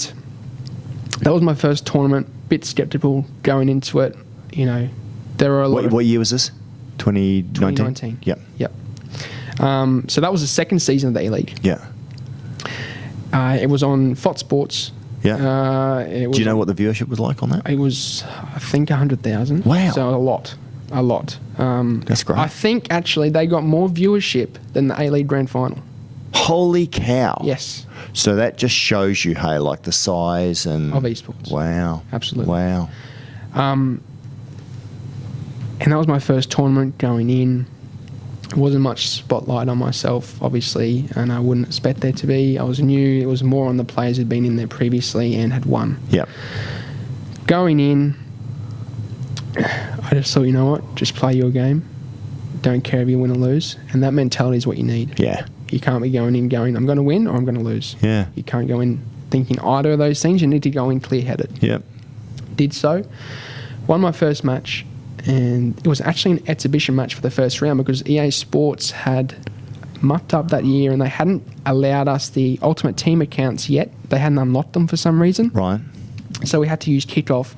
that was my first tournament. Bit sceptical going into it. There were a lot What year was this? 2019? Yep. Yep. So that was the second season of the E-League. Yeah. It was on Fox Sports. Yeah. Do you know what the viewership was like on that? It was, I think, 100,000. Wow. So a lot. That's great. I think, actually, they got more viewership than the A-League Grand Final. Holy cow. Yes. So that just shows you, hey, like the size and... Of esports. Wow. Absolutely. Wow. And that was my first tournament going in. Wasn't much spotlight on myself, obviously, and I wouldn't expect there to be. I was new. It was more on the players who'd been in there previously and had won. Yep. Going in, I just thought, you know what? Just play your game. Don't care if you win or lose. And that mentality is what you need. Yeah. You can't be going in going, I'm going to win or I'm going to lose. Yeah. You can't go in thinking either of those things. You need to go in clear-headed. Yep. Did so. Won my first match. And it was actually an exhibition match for the first round because EA Sports had mucked up that year and they hadn't allowed us the Ultimate Team accounts yet. They hadn't unlocked them for some reason. Right. So we had to use kickoff,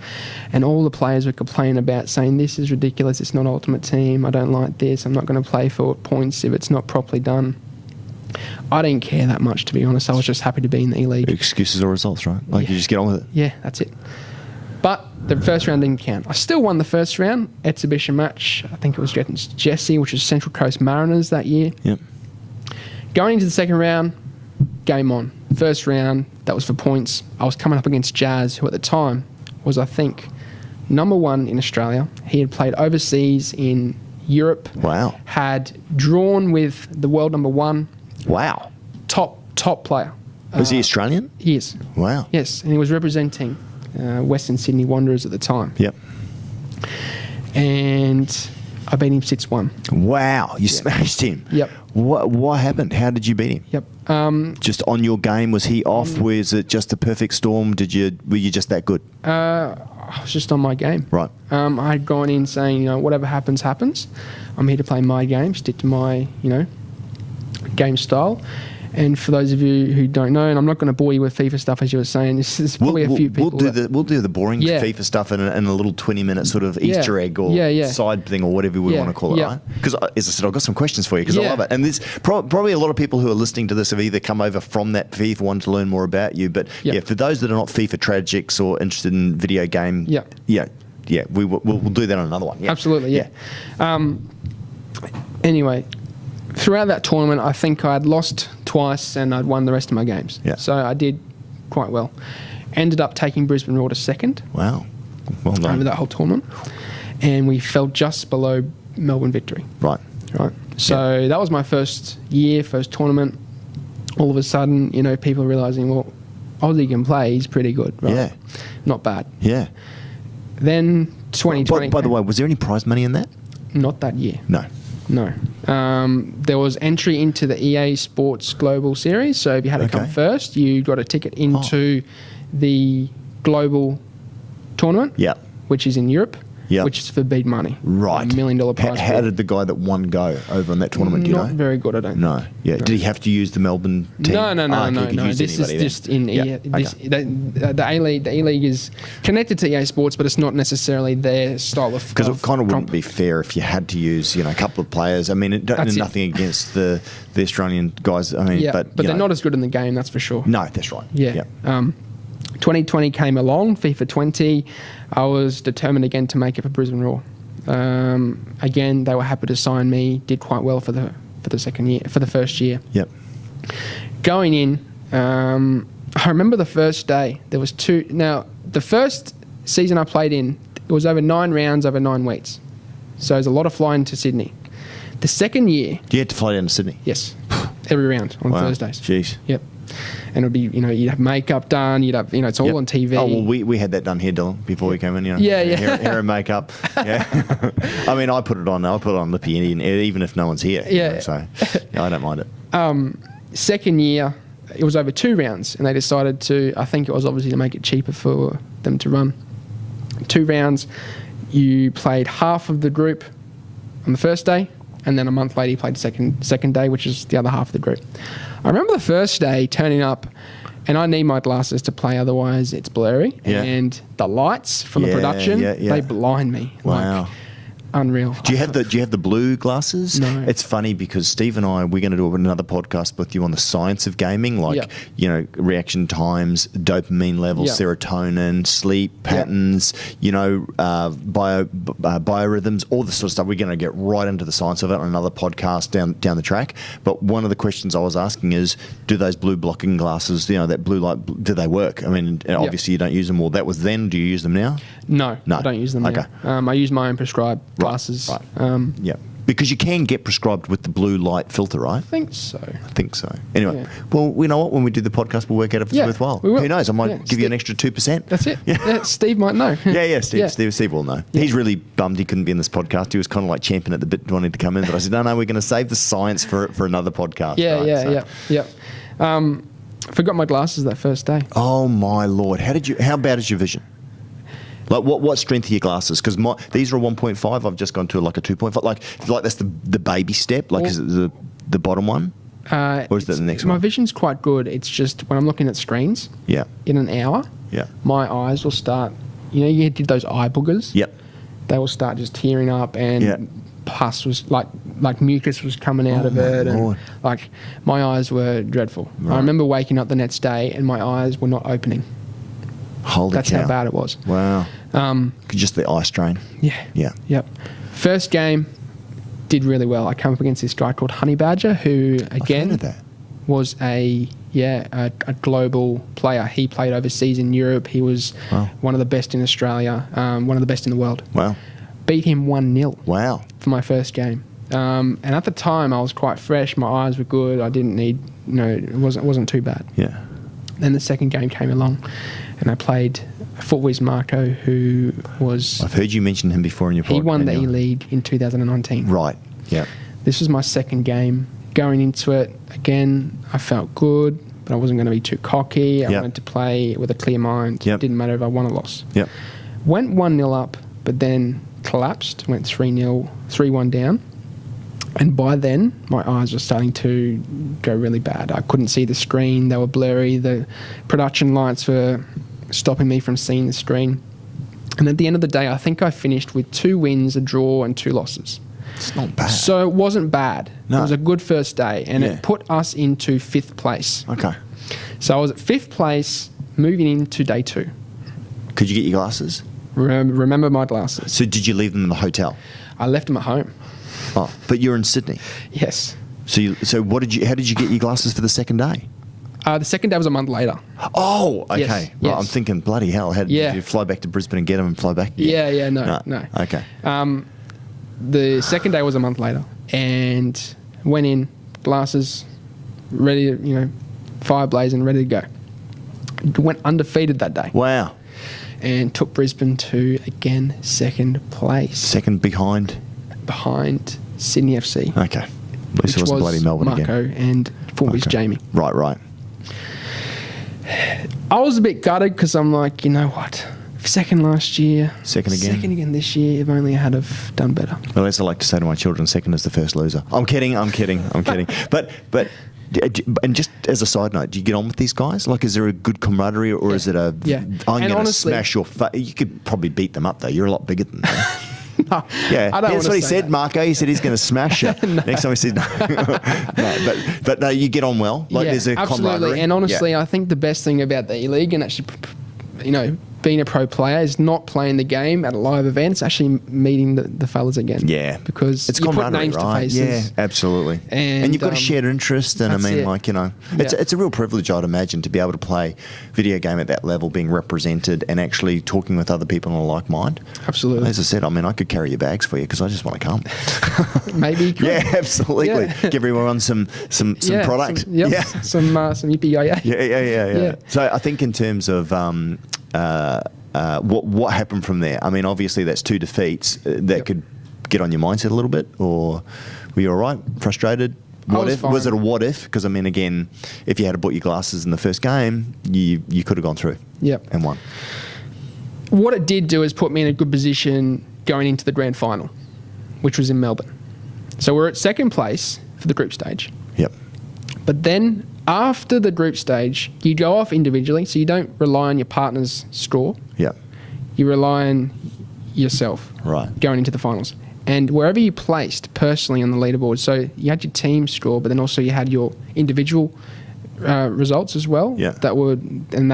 and all the players were complaining about saying, this is ridiculous, it's not Ultimate Team, I don't like this, I'm not going to play for points if it's not properly done. I didn't care that much, to be honest. I was just happy to be in the E-League. Excuses or results, right? Like Yeah. you just get on with it. Yeah, that's it. But the first round didn't count. I still won the first round, exhibition match. I think it was against Jesse, which was Central Coast Mariners that year. Yep. Going into the second round, game on. First round, that was for points. I was coming up against Jazz, who at the time was, I think, #1 in Australia. He had played overseas in Europe. Wow. Had drawn with the world #1. Wow. Top player. Was he Australian? He is. Wow. Yes, and he was representing Western Sydney Wanderers at the time. Yep. And I beat him 6-1. Wow. You smashed him. Yep. What happened? How did you beat him? Yep. Just on your game? Was he off? Was it just a perfect storm? Were you just that good? I was just on my game. Right. I had gone in saying, whatever happens, happens. I'm here to play my game, stick to my, game style. And for those of you who don't know, and I'm not going to bore you with FIFA stuff as you were saying, this is probably a few people. We'll do the boring FIFA stuff in a little 20-minute sort of Easter egg or side thing or whatever we want to call it, right? Because as I said, I've got some questions for you because I love it. And there's probably a lot of people who are listening to this have either come over from that FIFA one to learn more about you. But for those that are not FIFA tragics or interested in video game, we'll do that on another one. Yeah. Absolutely, yeah. Anyway, throughout that tournament, I think I'd lost twice and I'd won the rest of my games. Yeah. So I did quite well. Ended up taking Brisbane Roar to second. Wow. Well done. Over that whole tournament. And we fell just below Melbourne Victory. Right. So that was my first year, first tournament. All of a sudden, people are realising, well, Aussie can play, he's pretty good, right? Yeah. Not bad. Yeah. Then 2020. By the way, was there any prize money in that? Not that year. No. There was entry into the EA Sports Global Series. So if you had to come first, you got a ticket into the Global Tournament, which is in Europe, which is for big money. Right. $1 million prize. How did the guy that won go over on that tournament? Do you know? Not very good, I don't know. Yeah. No. Did he have to use the Melbourne team? No. This is just in EA. The A-League. The E-League is connected to EA Sports, but it's not necessarily their style of. Because it kind of wouldn't be fair if you had to use a couple of players. I mean, nothing against the Australian guys. I mean, but they're not as good in the game. That's for sure. No, that's right. Yeah. 2020 came along, FIFA 20. I was determined again to make it for Brisbane Roar. Again, they were happy to sign me. Did quite well for the second year, for the first year. Yep. Going in, I remember the first day. There was two. Now, the first season I played in, it was over 9 rounds over 9 weeks. So there's a lot of flying to Sydney. The second year, you had to fly down to Sydney. Yes, every round on Thursdays. Jeez. Yep. And it would be, you'd have makeup done, you'd have, it's all on TV. Oh, well, we had that done here, Dylan, before we came in, hair and makeup. Yeah. I mean, I put it on Lippy even if no one's here. Yeah. So, I don't mind it. Second year, it was over 2 rounds, and they decided to, I think it was obviously to make it cheaper for them to run. 2 rounds, you played half of the group on the first day, and then a month later you played the second day, which is the other half of the group. I remember the first day turning up, and I need my glasses to play, otherwise it's blurry. Yeah. And the lights from the production, they blind me. Wow. unreal. Do you have the blue glasses? No. It's funny because Steve and I, we're going to do another podcast with you on the science of gaming, like reaction times, dopamine levels, serotonin, sleep patterns, biorhythms, all this sort of stuff. We're going to get right into the science of it on another podcast down the track. But one of the questions I was asking is, do those blue blocking glasses, that blue light, do they work? I mean, obviously you don't use them all. That was then. Do you use them now? No, I don't use them now. I use my own prescribed glasses. Right. Because you can get prescribed with the blue light filter, right? I think so. Anyway, well, you know what? When we do the podcast, we'll work out if it's worthwhile. Who knows? I might give you an extra 2%. That's it. Yeah, Steve might know. Steve will know. He's really bummed he couldn't be in this podcast. He was kind of like champing at the bit, wanting to come in. But I said, no, we're going to save the science for another podcast. Forgot my glasses that first day. Oh my Lord! How bad is your vision? Like what strength are your glasses? Because these are a 1.5. I've just gone to like a 2.5. Like that's the baby step. Like is it the bottom one? Or is that the next one? My vision's quite good. It's just when I'm looking at screens. Yeah. In an hour. Yeah. My eyes will start. You did those eye boogers. Yep. They will start just tearing up and pus was like mucus was coming out of it, and like my eyes were dreadful. Right. I remember waking up the next day and my eyes were not opening. That's how bad it was. Wow. Just the eye strain. Yeah. Yep. First game, did really well. I come up against this guy called Honey Badger, who again was a global player. He played overseas in Europe. He was one of the best in Australia, one of the best in the world. Wow. Beat him 1-0. Wow. For my first game. And at the time I was quite fresh. My eyes were good. I didn't need, it wasn't too bad. Yeah. Then the second game came along, and I played Footwiz Marco, who was... I've heard you mention him before in your podcast. He won the E-League in 2019. Right, yeah. This was my second game. Going into it, again, I felt good, but I wasn't going to be too cocky. I wanted to play with a clear mind. It didn't matter if I won or lost. Yep. Went 1-0 up, but then collapsed, went 3-0, 3-1 down. And by then, my eyes were starting to go really bad. I couldn't see the screen. They were blurry. The production lights were stopping me from seeing the screen. And at the end of the day, I think I finished with 2 wins, a draw, and 2 losses. It's not bad. So it wasn't bad. No. It was a good first day, and it put us into 5th place. Okay. So I was at 5th place, moving into day 2. Could you get your glasses? Remember my glasses. So did you leave them in the hotel? I left them at home. Oh, but you're in Sydney. Yes. So how did you get your glasses for the second day? The second day was a month later. Oh, okay. Yes. Well, I'm thinking, bloody hell, did you fly back to Brisbane and get them and fly back again? No. Okay. The second day was a month later, and went in, glasses, ready to, fire blazing, ready to go. Went undefeated that day. Wow. And took Brisbane to, again, 2nd place. Second behind Sydney FC. Okay. At least it wasn't bloody Melbourne Marco again. and Footwiz Jamie. Right. I was a bit gutted because I'm like, you know what? Second last year. Second again this year. If only I had have done better. Well, as I like to say to my children, second is the first loser. I'm kidding. But and just as a side note, do you get on with these guys? Like, is there a good camaraderie, or is it I'm going to smash your face? You could probably beat them up, though. You're a lot bigger than them. No, I don't that's what he said, that. Marco. He said he's going to smash you. No. Next time he said no. But no, you get on well. Like, there's a camaraderie. And honestly, I think the best thing about the E-League and actually, being a pro player is not playing the game at a live event. It's actually meeting the fellas again. Yeah. Because it's you put names to faces. Yeah, absolutely. And you've got a shared interest. And it's a real privilege, I'd imagine, to be able to play video game at that level, being represented and actually talking with other people in a like mind. Absolutely. As I said, I could carry your bags for you because I just want to come. Maybe you could. Yeah, absolutely. Yeah. Give everyone some product. Some yippee-yi-yi. Yeah. So I think in terms of what happened from there? Obviously that's 2 defeats that could get on your mindset a little bit, or were you all right? Frustrated? What if? Was it a what if? Because again, if you had bought your glasses in the first game, you could have gone through. Yep. And won. What it did do is put me in a good position going into the grand final, which was in Melbourne. So we're at 2nd place for the group stage. Yep. But then after the group stage, you go off individually, so you don't rely on your partner's score. Yep. You rely on yourself. Right. Going into the finals. And wherever you placed personally on the leaderboard, so you had your team score, but then also you had your individual results as well. Yeah. They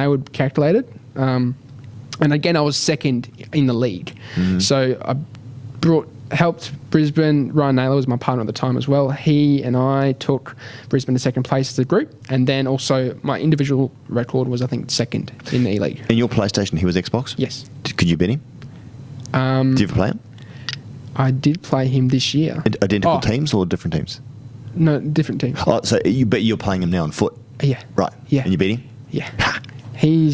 would calculate it. And again, I was second in the league. So I helped Brisbane. Ryan Naylor was my partner at the time as well. He and I took Brisbane to second place as a group. And then also my individual record was, I think, second in the E-League. In your PlayStation, he was Xbox? Yes. Could you beat him? Did you ever play him? I did play him this year. Identical teams or different teams? No, different teams. Oh, so but you're playing him now on foot? Yeah. Right. Yeah. And you beat him? Yeah.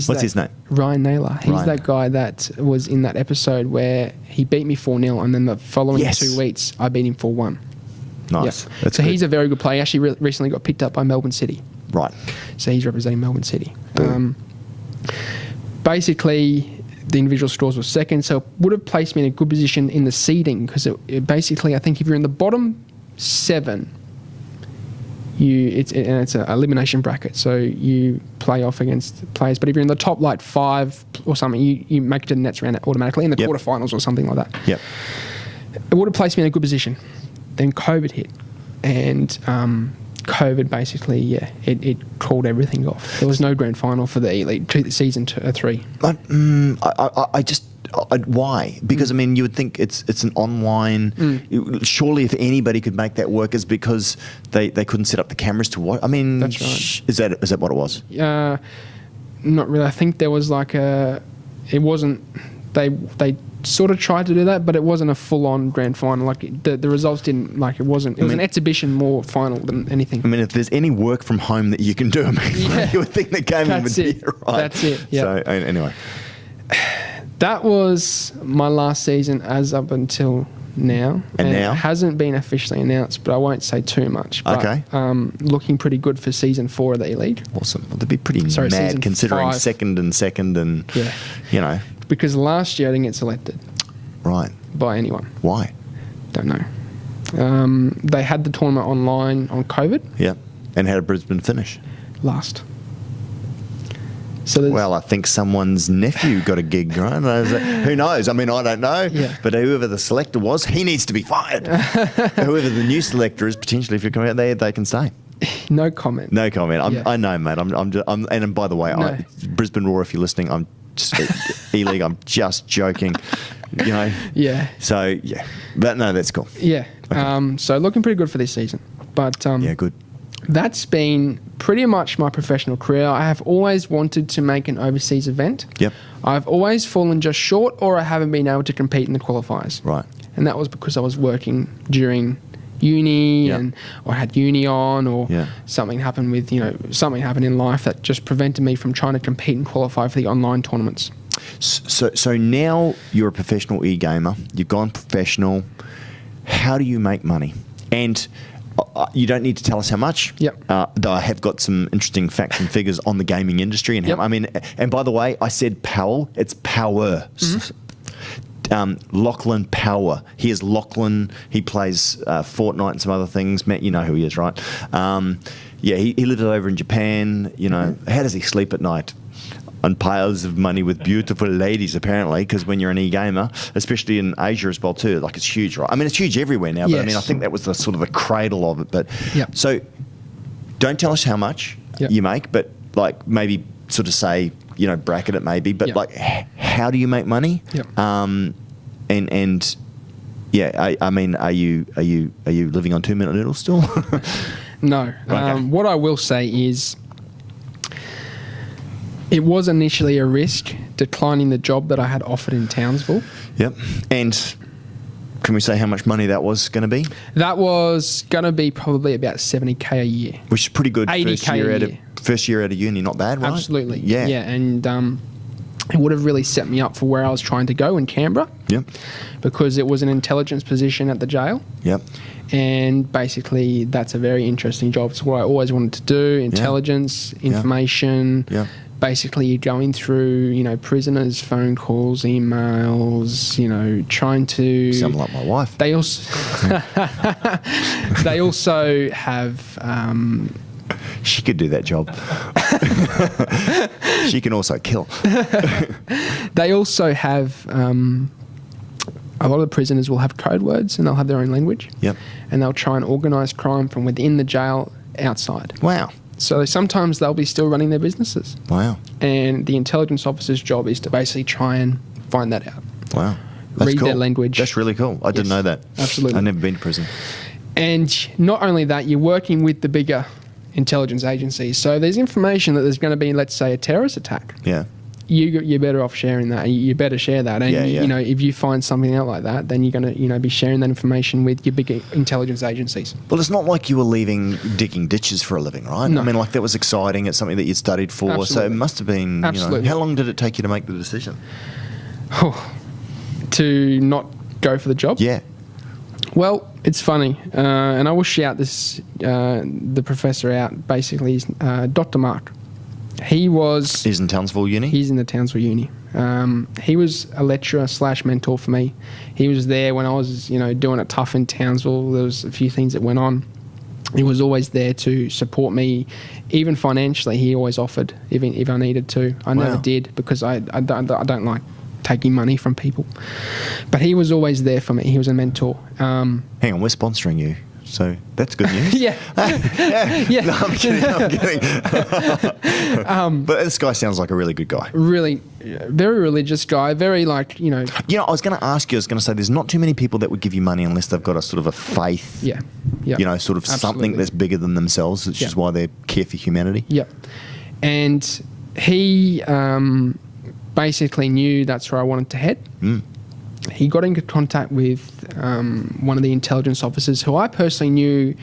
What's his name? Ryan Naylor. He's Ryan. that guy that was in that episode where he beat me 4-0, and then the following 2 weeks, I beat him 4-1. Nice. Yep. That's so good. he's a very good player. He actually recently got picked up by Melbourne City. Right. So he's representing Melbourne City. Basically, the individual scores were second, so it would have placed me in a good position in the seeding, because it basically, I think if you're in the bottom 7, it's an elimination bracket, so you play off against players. But if you're in the top 5 or something, you make it to the next round automatically in the quarterfinals or something like that. Yep. It would have placed me in a good position. Then COVID hit, and COVID basically, it called everything off. There was no grand final for the E-League season 3. Why? Because I mean, you would think it's an online. Surely, if anybody could make that work, is because they couldn't set up the cameras to watch. I mean, that's right. Is that what it was? Not really. I think there was it wasn't. They sort of tried to do that, but it wasn't a full-on grand final. Like the results didn't. It wasn't. It was an exhibition more final than anything. I mean, if there's any work from home that you can do, I mean, you would think the gaming would be right. That's it. Yeah. So anyway. That was my last season as up until now. And now? It hasn't been officially announced, but I won't say too much. But, okay. Looking pretty good for season 4 of the E-League. Awesome. Well, they'd be pretty mad considering 5. second and Yeah. You know. Because last year I didn't get selected. Right. By anyone. Why? Don't know. They had the tournament online on COVID. Yeah. And how did Brisbane finish? Last. So well, I think someone's nephew got a gig, right? Who knows? I mean, I don't know. Yeah. But whoever the selector was, he needs to be fired. Whoever the new selector is, potentially, if you come out there, they can stay. No comment. No comment. I know, mate. And by the way, No. Brisbane Roar, if you're listening, I'm just E-League. I'm just joking. You know. Yeah. So yeah, but no, that's cool. Yeah. Okay. So looking pretty good for this season, but yeah, good. That's been pretty much my professional career. I have always wanted to make an overseas event. Yep. I've always fallen just short, or I haven't been able to compete in the qualifiers. Right. And that was because I was working during uni, Yep. or I had uni on, or Yeah. something happened in life that just prevented me from trying to compete and qualify for the online tournaments. So now you're a professional e-gamer. You've gone professional. How do you make money? And you don't need to tell us how much. Yep. Though I have got some interesting facts and figures on the gaming industry and how. Yep. I mean, and by the way, I said Powell. It's Power. Lachlan Power. He is Lachlan. He plays Fortnite and some other things. Matt, you know who he is, right? Yeah, he lives over in Japan. You know, how does he sleep at night? On piles of money with beautiful ladies, apparently, because when you're an e-gamer, especially in Asia as well too, like it's huge, right? I mean, it's huge everywhere now, but Yes. I mean, I think that was the sort of the cradle of it. But Yep. So, don't tell us how much Yep. you make, but like maybe sort of say, bracket it maybe, but Yep. like, how do you make money? Yep. And yeah, I mean, are you living on 2-minute noodles still? No. Okay. What I will say is, it was initially a risk declining the job that I had offered in Townsville. Yep. And can we say how much money that was going to be? That was going to be probably about 70K a year. Which is pretty good. 80K a year. First year out of uni, not bad, right? Absolutely. Yeah. Yeah, and it would have really set me up for where I was trying to go in Canberra. Yep. Because it was an intelligence position at the jail. Yep. And basically, that's a very interesting job. It's what I always wanted to do, intelligence, information. Yeah. Basically, you're going through, prisoners' phone calls, emails, trying to... Sound like my wife. They also... they also have... She could do that job. She can also kill. They also have a lot of the prisoners will have code words and they'll have their own language. Yep. And they'll try and organise crime from within the jail outside. Wow. So sometimes they'll be still running their businesses. Wow. And the intelligence officer's job is to basically try and find that out. Wow. That's Read cool. their language. That's really cool. I didn't know that. Absolutely. I've never been to prison. And not only that, you're working with the bigger intelligence agencies. So there's information that there's going to be, let's say, a terrorist attack. Yeah. You're better off sharing that. You better share that. And, you know, if you find something out like that, then you're going to, you know, be sharing that information with your bigger intelligence agencies. Well, it's not like you were digging ditches for a living, right? No. I mean, like, that was exciting. It's something that you'd studied for. Absolutely. So it must have been, Absolutely. how long did it take you to make the decision? To not go for the job? Yeah. Well, it's funny. And I will shout the professor out, basically, Dr. Mark. He's in Townsville Uni? He's in the Townsville Uni. He was a lecturer / mentor for me. He was there when I was, you know, doing it tough in Townsville. There was a few things that went on. He was always there to support me, even financially. He always offered, even if I needed to. I never did because I don't like taking money from people. But he was always there for me. He was a mentor. Hang on, we're sponsoring you. So that's good news. Yeah. Yeah. No, I'm kidding. But this guy sounds like a really good guy. Really, very religious guy. Very, like, you know. You know, I was going to say, there's not too many people that would give you money unless they've got a sort of a faith. Yeah. Yep. You know, sort of something that's bigger than themselves, which is why they care for humanity. Yep. And he basically knew that's where I wanted to head. Mm. He got into contact with one of the intelligence officers who I personally knew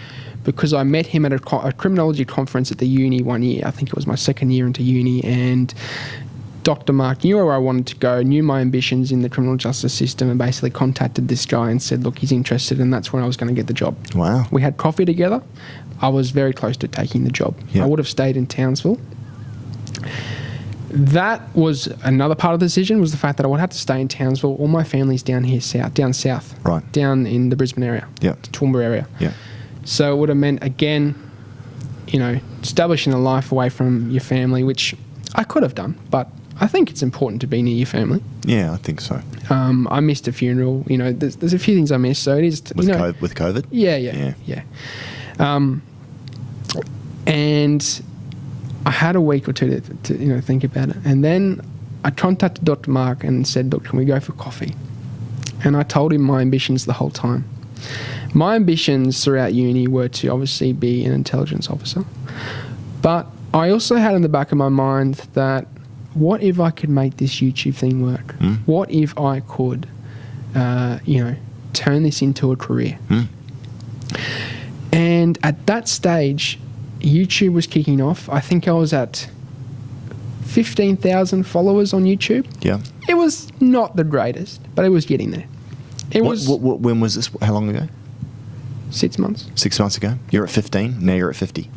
because I met him at a criminology conference at the uni one year. I think it was my second year into uni, and Dr. Mark knew where I wanted to go, knew my ambitions in the criminal justice system, and basically contacted this guy and said, look, he's interested, and that's when I was going to get the job. Wow. We had coffee together. I was very close to taking the job. Yeah. I would have stayed in Townsville. That was another part of the decision, was the fact that I would have to stay in Townsville. All my family's down south. Right. Down in the Brisbane area. Yeah. Toowoomba area. Yeah. So it would have meant, again, you know, establishing a life away from your family, which I could have done, but I think it's important to be near your family. Yeah, I think so. I missed a funeral. You know, there's a few things I missed, so it is... With COVID? Yeah. And I had a week or two to you know, think about it. And then I contacted Dr. Mark and said, look, can we go for coffee? And I told him my ambitions the whole time. My ambitions throughout uni were to obviously be an intelligence officer. But I also had in the back of my mind that what if I could make this YouTube thing work? Mm. What if I could, you know, turn this into a career? Mm. And at that stage, YouTube was kicking off. I think I was at 15,000 followers on YouTube. Yeah. It was not the greatest, but it was getting there. When was this? How long ago? 6 months. 6 months ago. You're at 15. Now you're at 50.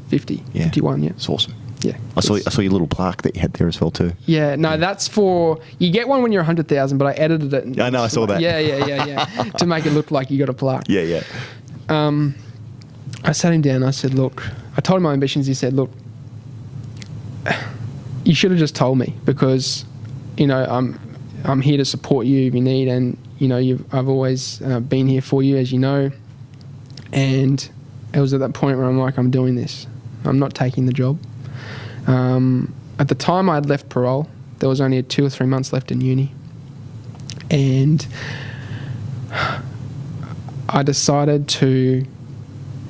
50. Yeah. 51, yeah. It's awesome. Yeah. I saw your little plaque that you had there as well too. Yeah, no, that's for... You get one when you're 100,000, but I edited it. Yeah, I know, I saw that. Yeah. To make it look like you got a plaque. Yeah. I sat him down and I said, look... I told him my ambitions. He said, look, you should have just told me because, you know, I'm here to support you if you need, and, you know, I've always been here for you, as you know. And it was at that point where I'm like, I'm doing this. I'm not taking the job. At the time I had left parole. There was only 2 or 3 months left in uni. And I decided to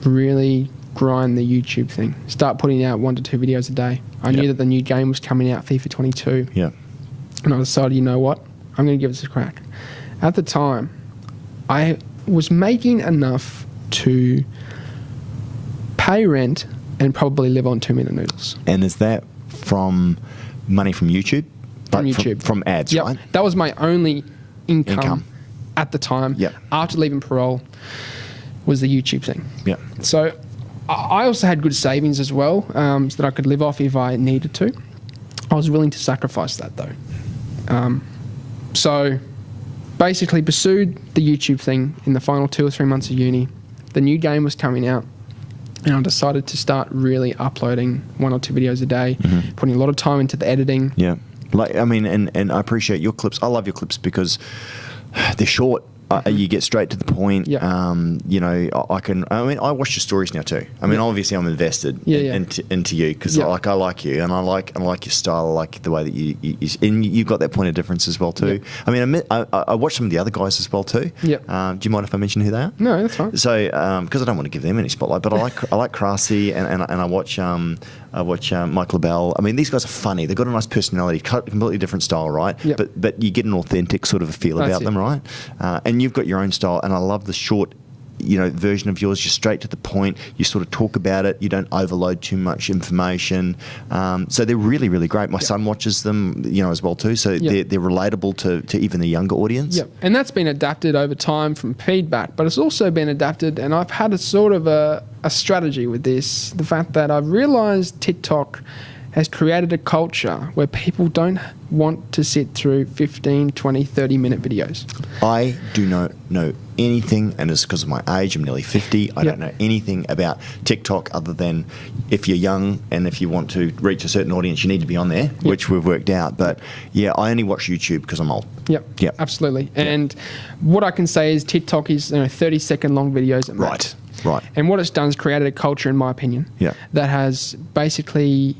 really grind the YouTube thing. Start putting out 1 to 2 videos a day. I knew that the new game was coming out, FIFA 22. Yeah. And I decided, you know what? I'm going to give this a crack. At the time, I was making enough to pay rent and probably live on 2 minute noodles. And is that from money from YouTube? From YouTube. From ads, yep. right? That was my only income at the time. Yep. After leaving parole was the YouTube thing. Yeah. So I also had good savings as well, so that I could live off if I needed to. I was willing to sacrifice that though. So basically pursued the YouTube thing in the final 2 or 3 months of uni. The new game was coming out, and I decided to start really uploading 1 or 2 videos a day, putting a lot of time into the editing. Yeah. Like, I mean, and I appreciate your clips. I love your clips because they're short. You get straight to the point. Yep. You know, I watch your stories now too. I mean, obviously, I'm invested into you because I like you, and I like your style. I like the way that you and you've got that point of difference as well too. Yep. I mean, I watch some of the other guys as well too. Yep. Do you mind if I mention who they are? No, that's fine. So, because I don't want to give them any spotlight, but I like Krasi and I watch Mike LaBelle. I mean, these guys are funny. They've got a nice personality, completely different style, right? Yep. But you get an authentic sort of a feel about them, right? And you've got your own style, and I love the short, version of yours. You're straight to the point. You sort of talk about it. You don't overload too much information. So they're really, really great. My son watches them, as well too. So they're relatable to even the younger audience. Yep. And that's been adapted over time from feedback, but it's also been adapted, and I've had a sort of a strategy with this. The fact that I've realised TikTok has created a culture where people don't want to sit through 15, 20, 30-minute videos. I do not know anything, and it's because of my age. I'm nearly 50. I don't know anything about TikTok other than if you're young and if you want to reach a certain audience, you need to be on there, which we've worked out. But I only watch YouTube because I'm old. Yep. Absolutely. And what I can say is TikTok is 30-second long videos at max. Right. And what it's done is created a culture, in my opinion, that has basically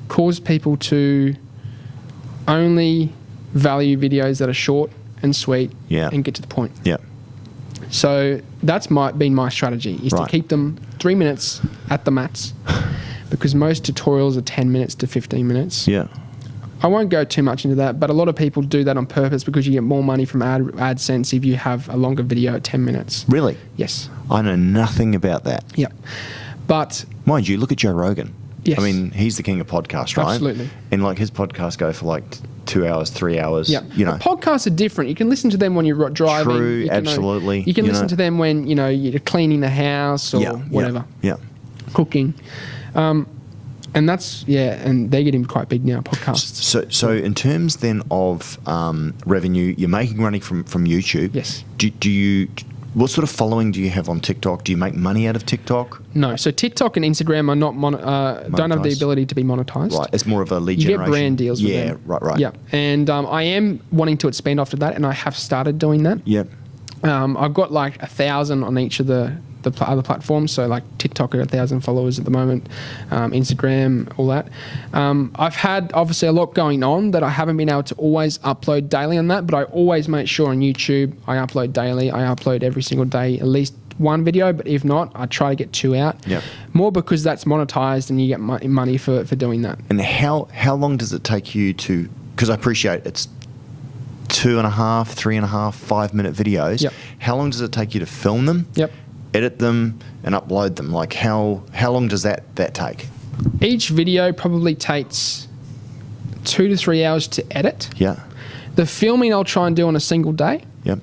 caused people to only value videos that are short and sweet and get to the point. Yeah. So that's been my strategy, is to keep them 3 minutes at the max, because most tutorials are 10 minutes to 15 minutes. Yeah. I won't go too much into that, but a lot of people do that on purpose because you get more money from AdSense if you have a longer video at 10 minutes. Really? Yes. I know nothing about that. Yep. But mind you, look at Joe Rogan. Yes. I mean, he's the king of podcasts, right? Absolutely. And his podcasts go for 2 hours, 3 hours. Yeah. Podcasts are different. You can listen to them when you're driving. True, absolutely. You can listen to them when, you're cleaning the house or whatever. Yeah. Cooking. And that's, and they're getting quite big now, podcasts. So in terms then of revenue, you're making money from YouTube. Yes. Do you... What sort of following do you have on TikTok? Do you make money out of TikTok? No. So TikTok and Instagram are not don't have the ability to be monetized. Right. It's more of a lead generation. You get brand deals with them. Yeah. Right. Yeah. And I am wanting to expand after that, and I have started doing that. Yep. I've got 1,000 on each of the other platforms. So TikTok, 1,000 followers at the moment, Instagram, all that. I've had obviously a lot going on that I haven't been able to always upload daily on that, but I always make sure on YouTube I upload daily. I upload every single day at least one video, but if not, I try to get 2 out. Yep. More because that's monetized and you get money for doing that. And how long does it take you to? Because I appreciate it's 2.5, 3.5, 5 minute videos. Yep. How long does it take you to film them? Yep. Edit them and upload them? How long does that take? Each video probably takes 2 to 3 hours to edit. Yeah. The filming I'll try and do on a single day. Yep.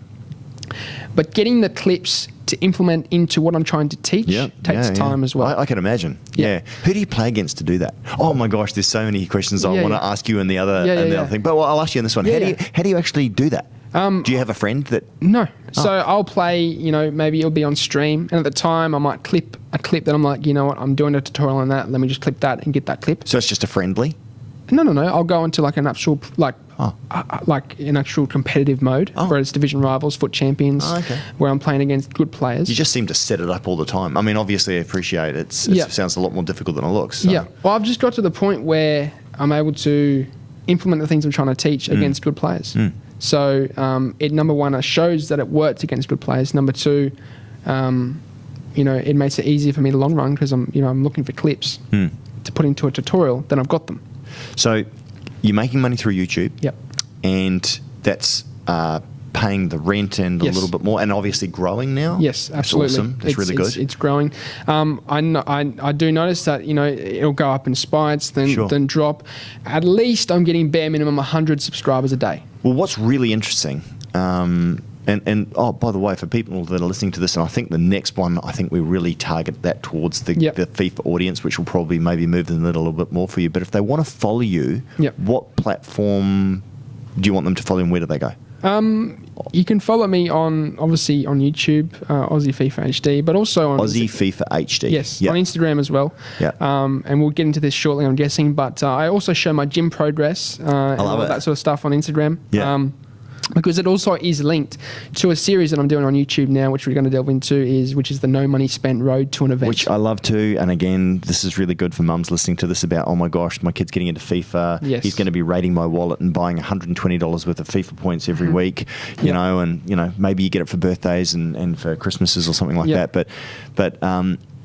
But getting the clips to implement into what I'm trying to teach takes time as well. I can imagine. Yeah. Who do you play against to do that? Oh my gosh, there's so many questions I want to ask you in the other thing. But I'll ask you on this one. How do you actually do that? Do you have a friend that? No. So I'll play, maybe it'll be on stream, and at the time I might clip a clip that I'm like, you know what, I'm doing a tutorial on that, let me just clip that and get that clip. So it's just a friendly? No. I'll go into an actual, an actual competitive mode, where it's division rivals, foot champions, where I'm playing against good players. You just seem to set it up all the time. I mean, obviously I appreciate it. It sounds a lot more difficult than it looks. So. Yeah. Well, I've just got to the point where I'm able to implement the things I'm trying to teach against good players. So number one, it shows that it works against good players. Number two, it makes it easier for me in the long run because I'm looking for clips to put into a tutorial. Then I've got them. So you're making money through YouTube. Yep. And that's paying the rent and a little bit more, and obviously growing now. Yes, absolutely. That's awesome. That's really good. It's growing. I do notice that it'll go up in spikes, then drop. At least I'm getting bare minimum 100 subscribers a day. Well, what's really interesting, and by the way, for people that are listening to this, and I think the next one, I think we really target that towards the FIFA audience, which will probably maybe move the needle a little bit more for you. But if they want to follow you, what platform do you want them to follow, and where do they go? You can follow me obviously on YouTube, AussieFifa HD, but also on AussieFifa HD. Yes, on Instagram as well. Yeah. And we'll get into this shortly, I'm guessing. But I also show my gym progress and all that sort of stuff on Instagram. Yeah. because it also is linked to a series that I'm doing on YouTube now, which we're going to delve into, which is the No Money Spent Road to an Event. Which I love too. And again, this is really good for mums listening to this about, oh my gosh, my kid's getting into FIFA. Yes. He's going to be raiding my wallet and buying $120 worth of FIFA points every week, you know, and, you know, maybe you get it for birthdays and for Christmases or something like that. But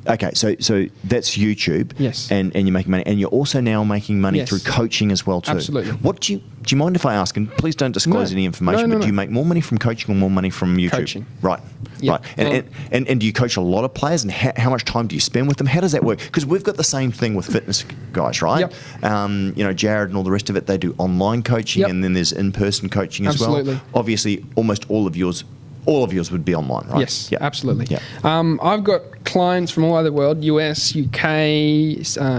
okay, so that's YouTube. Yes. And you're making money. And you're also now making money Yes. through coaching as well too. Absolutely. What do you mind if I ask, and please don't disclose any information, but do you make more money from coaching or more money from YouTube? Coaching. Right. Yep. Right. And do you coach a lot of players, and how much time do you spend with them? How does that work? Because we've got the same thing with fitness guys, right? Yep. You know, Jared and all the rest of it, they do online coaching, and then there's in-person coaching as well. Absolutely. Obviously, almost all of yours would be online, right? Yes, Yep. absolutely. Yep. I've got clients from all over the world, US, UK,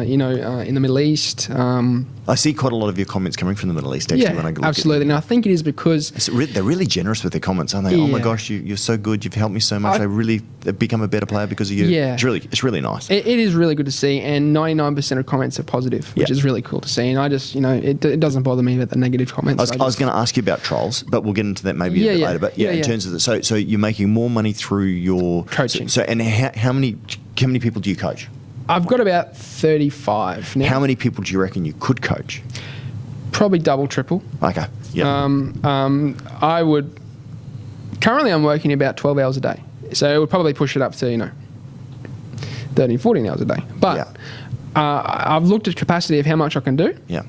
in the Middle East. I see quite a lot of your comments coming from the Middle East, actually, when I look absolutely. And I think it is because... they're really generous with their comments, aren't they? Oh my gosh, you're so good. You've helped me so much. I really have become a better player because of you. Yeah. It's really nice. It is really good to see, and 99% of comments are positive, which is really cool to see. And I just, it doesn't bother me about the negative comments. I was going to ask you about trolls, but we'll get into that maybe a bit later. But in terms of the, so you're making more money through your coaching. So and how many people do you coach? I've got about 35 now. How many people do you reckon you could coach? Probably double, triple. Okay. Yeah. I would. Currently, I'm working about 12 hours a day, so it would probably push it up to 13, 14 hours a day. But I've looked at capacity of how much I can do. Yeah.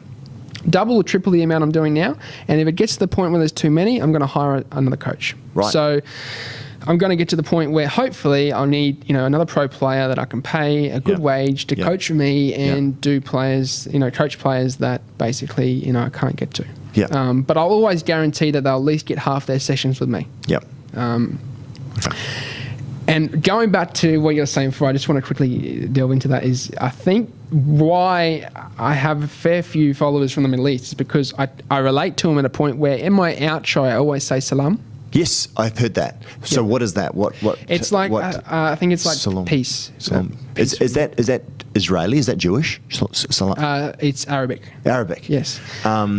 Double or triple the amount I'm doing now, and if it gets to the point where there's too many, I'm going to hire another coach. Right. So I'm going to get to the point where hopefully I'll need another pro player that I can pay a good wage to coach for me and do players, coach players that basically I can't get to. Yeah. But I'll always guarantee that they'll at least get half their sessions with me. Yep. Okay. And going back to what you're saying before, I just want to quickly delve into that is I think why I have a fair few followers from the Middle East is because I relate to them at a point where in my outro I always say salam. Yes, I've heard that. So what is that? What? It's like I think it's like salam. Peace. Salam. Peace. Is that Israeli? Is that Jewish? Salam. It's Arabic. Arabic. Yes.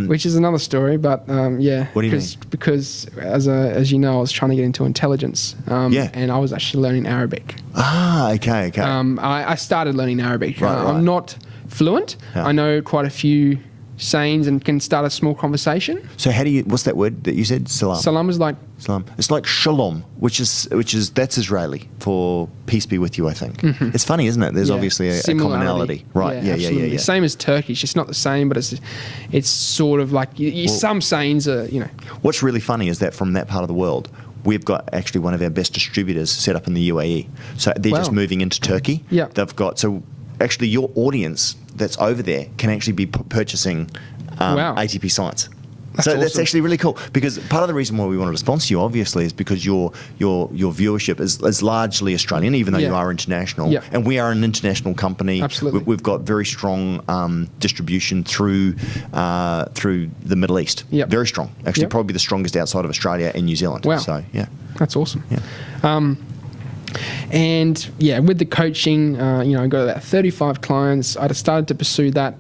Which is another story, but yeah. What do you mean? Because as you know, I was trying to get into intelligence. And I was actually learning Arabic. Ah, okay. I started learning Arabic. Right. I'm not fluent. Yeah. I know quite a few sayings and can start a small conversation. So what's that word that you said? Salam. Salam is like... Salam. It's like shalom, which is that's Israeli for peace be with you, I think. Mm-hmm. It's funny, isn't it? There's obviously a commonality. Right, yeah. Same as Turkish. It's not the same, but it's sort of like some sayings are, What's really funny is that from that part of the world, we've got actually one of our best distributors set up in the UAE. So they're just moving into Turkey. Yeah. They've got... So actually your audience that's over there can actually be purchasing ATP Science. That's awesome. That's actually really cool, because part of the reason why we wanted to sponsor you, obviously, is because your viewership is largely Australian, even though you are international. Yeah. And we are an international company. Absolutely. We've got very strong distribution through the Middle East. Yep. Very strong. Actually, probably the strongest outside of Australia and New Zealand. Wow. So, yeah. That's awesome. Yeah. And with the coaching, I got about 35 clients. I started to pursue that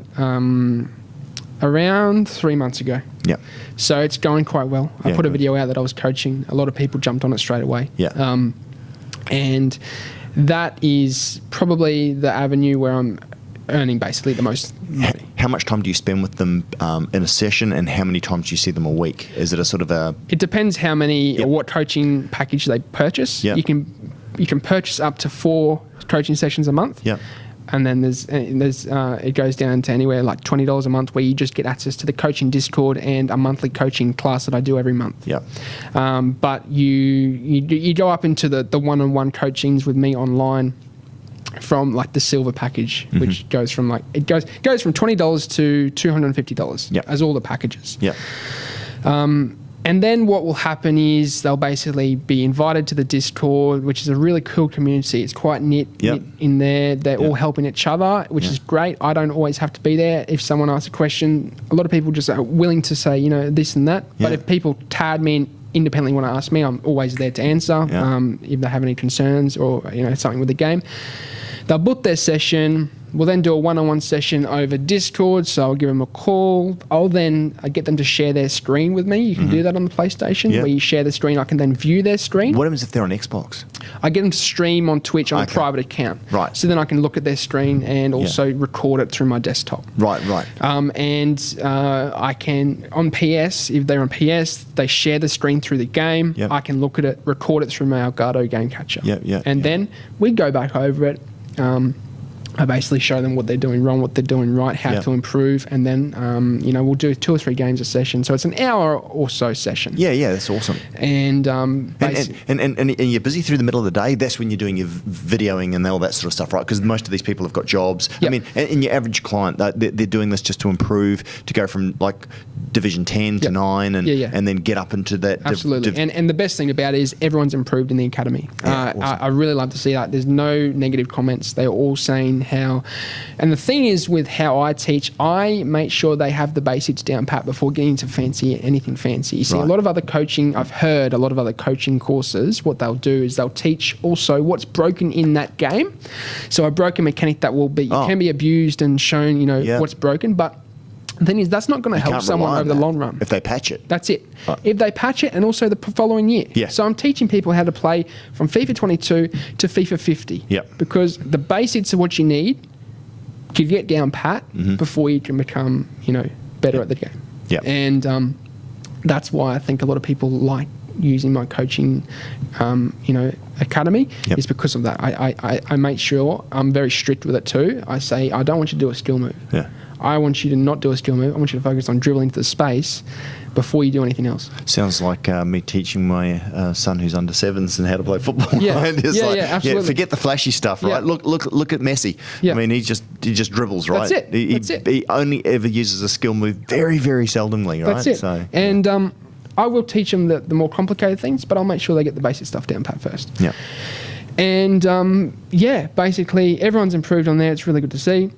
around 3 months ago. Yeah. So it's going quite well. I put a video out that I was coaching. A lot of people jumped on it straight away. Yeah. And that is probably the avenue where I'm earning basically the most money. How much time do you spend with them in a session, and how many times do you see them a week? Is it a sort of a... It depends how many or what coaching package they purchase. Yeah. You can purchase up to 4 coaching sessions a month. Yeah. And then there's it goes down to anywhere like $20 a month, where you just get access to the coaching Discord and a monthly coaching class that I do every month. Yeah. But you go up into the one-on-one coachings with me online from like the silver package, which goes from from $20 to $250 as all the packages. Yeah. And then what will happen is they'll basically be invited to the Discord, which is a really cool community. It's quite knit in there. They're all helping each other, which is great. I don't always have to be there. If someone asks a question, a lot of people just are willing to say, this and that. But if people tag me and independently want to ask me, I'm always there to answer if they have any concerns or something with the game. They'll book their session. We'll then do a one-on-one session over Discord, so I'll give them a call. I'll then get them to share their screen with me. You can do that on the PlayStation, where you share the screen. I can then view their screen. What happens if they're on Xbox? I get them to stream on Twitch on a private account. Right. So then I can look at their screen and also record it through my desktop. Right. And I can, on PS, if they're on PS, they share the screen through the game. Yep. I can look at it, record it through my Elgato game catcher. And then we go back over it. I basically show them what they're doing wrong, what they're doing right, how to improve, and then we'll do 2 or 3 games a session. So it's an hour or so session. Yeah, that's awesome. And and you're busy through the middle of the day. That's when you're doing your videoing and all that sort of stuff, right? Because most of these people have got jobs. Yep. I mean, and your average client, they're doing this just to improve, to go from like Division 10 to 9, and then get up into that. Absolutely. And the best thing about it is everyone's improved in the academy. Awesome. I really love to see that. There's no negative comments. They're all saying how. And the thing is, with how I teach, I make sure they have the basics down pat before getting into anything fancy. You see, a lot of other coaching, I've heard a lot of other coaching courses, what they'll do is they'll teach also what's broken in that game. So a broken mechanic that will be can be abused and shown, what's broken, but the thing is, that's not going to help someone over the long run. If they patch it. That's it. If they patch it, and also the following year. Yeah. So I'm teaching people how to play from FIFA 22 to FIFA 50. Yep. Because the basics of what you need can get down pat before you can become, better at the game. Yeah. And that's why I think a lot of people like using my coaching, academy is because of that. I make sure I'm very strict with it too. I say, I don't want you to do a skill move. Yeah. I want you to not do a skill move. I want you to focus on dribbling to the space before you do anything else. Sounds like me teaching my son who's under 7s and how to play football. Yeah, right? absolutely. Yeah, forget the flashy stuff, right? Yeah. Look at Messi. Yeah. I mean, he just dribbles, right? That's it. That's it. He only ever uses a skill move very, very seldomly, right? That's it. So, and I will teach them the more complicated things, but I'll make sure they get the basic stuff down pat first. Yeah. And basically everyone's improved on there. It's really good to see.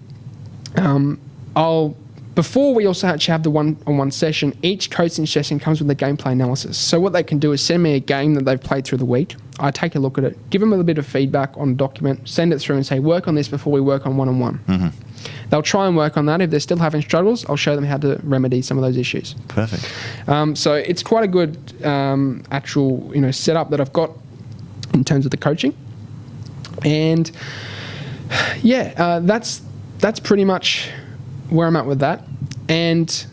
Before we also actually have the one-on-one session, each coaching session comes with a gameplay analysis. So what they can do is send me a game that they've played through the week. I take a look at it, give them a bit of feedback on a document, send it through and say, work on this before we work on one-on-one. They'll try and work on that. If they're still having struggles, I'll show them how to remedy some of those issues. Perfect. So it's quite a good actual setup that I've got in terms of the coaching. And that's pretty much where I'm at with that. And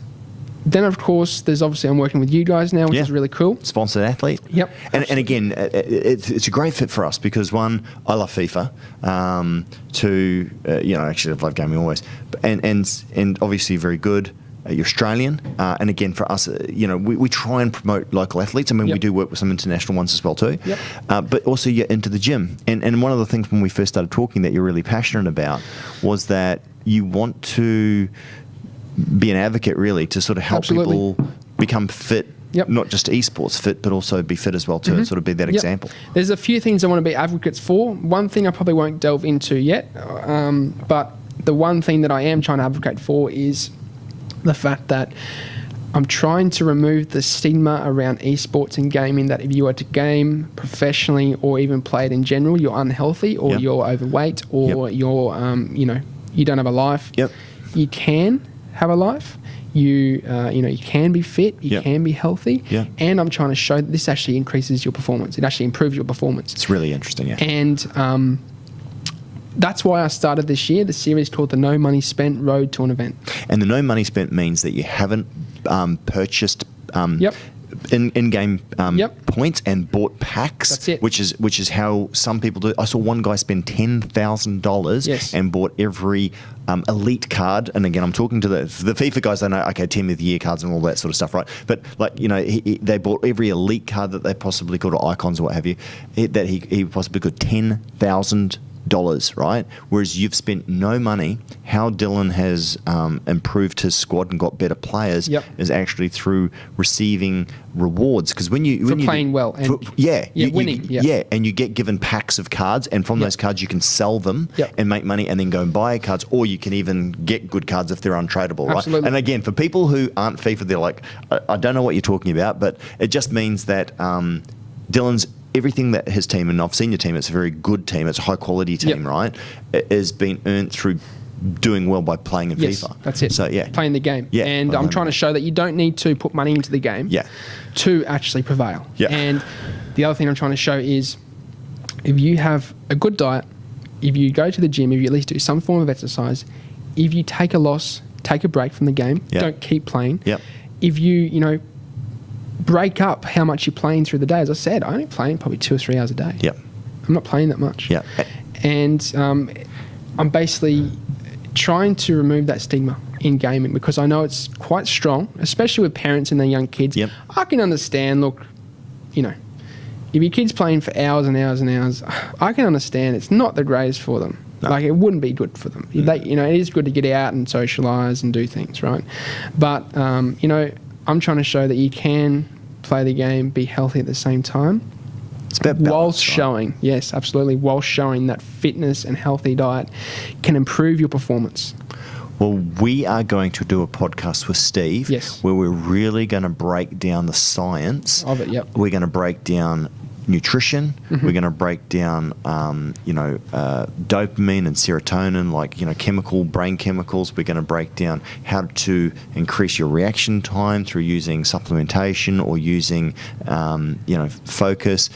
then, of course, I'm working with you guys now, which is really cool. Sponsored athlete. Yep. And again, it's a great fit for us because, one, I love FIFA. Two, actually, I've loved gaming always. And obviously very good. You're Australian. And again, for us, we try and promote local athletes. I mean, we do work with some international ones as well too. Yep. But also you're into the gym. And one of the things when we first started talking that you're really passionate about was that you want to be an advocate, really, to sort of help people become fit, not just esports fit, but also be fit as well, to sort of be that example. There's a few things I want to be advocates for. One thing I probably won't delve into yet, but the one thing that I am trying to advocate for is the fact that I'm trying to remove the stigma around esports and gaming, that if you are to game professionally or even play it in general, you're unhealthy or you're overweight or you're, you don't have a life. Yep. You can have a life. You can be fit. You can be healthy. Yeah. And I'm trying to show that this actually increases your performance. It actually improves your performance. It's really interesting, And that's why I started this year, the series called the No Money Spent Road to an Event. And the no money spent means that you haven't purchased in-game points and bought packs. That's it. Which is how some people do. I saw one guy spend $10,000 and bought every elite card. And again, I'm talking to the FIFA guys. They know, okay, Team of the Year cards and all that sort of stuff, right? But they bought every elite card that they possibly could, or icons or what have you, that he possibly could, $10,000. Right? Whereas you've spent no money. How Dylan has improved his squad and got better players is actually through receiving rewards. Because when you playing well and winning, and you get given packs of cards, and from those cards you can sell them and make money, and then go and buy cards, or you can even get good cards if they're untradeable. Right? Absolutely. And again, for people who aren't FIFA, they're like, I don't know what you're talking about, but it just means that Dylan's everything that his team, and I've seen your team, it's a very good team, it's a high quality team, right? It has been earned through doing well by playing in FIFA. That's it. So yeah, playing the game. Yeah, and I'm trying to show that you don't need to put money into the game to actually prevail. Yeah. And the other thing I'm trying to show is if you have a good diet, if you go to the gym, if you at least do some form of exercise, if you take a loss, take a break from the game, don't keep playing. If you break up how much you're playing through the day, as I said, I only playing probably 2 or 3 hours a day. I'm not playing that much. And I'm basically trying to remove that stigma in gaming because I know it's quite strong, especially with parents and their young kids. I can understand, look, if your kid's playing for hours and hours and hours, I can understand it's not the greatest for them. No. Like, it wouldn't be good for them. They, it is good to get out and socialise and do things, right? But, I'm trying to show that you can play the game, be healthy at the same time. It's about balance, whilst showing, yes, absolutely, whilst showing that fitness and healthy diet can improve your performance. Well, we are going to do a podcast with Steve where we're really going to break down the science of it. We're going to break down nutrition. We're going to break down, dopamine and serotonin, brain chemicals. We're going to break down how to increase your reaction time through using supplementation or using, focus.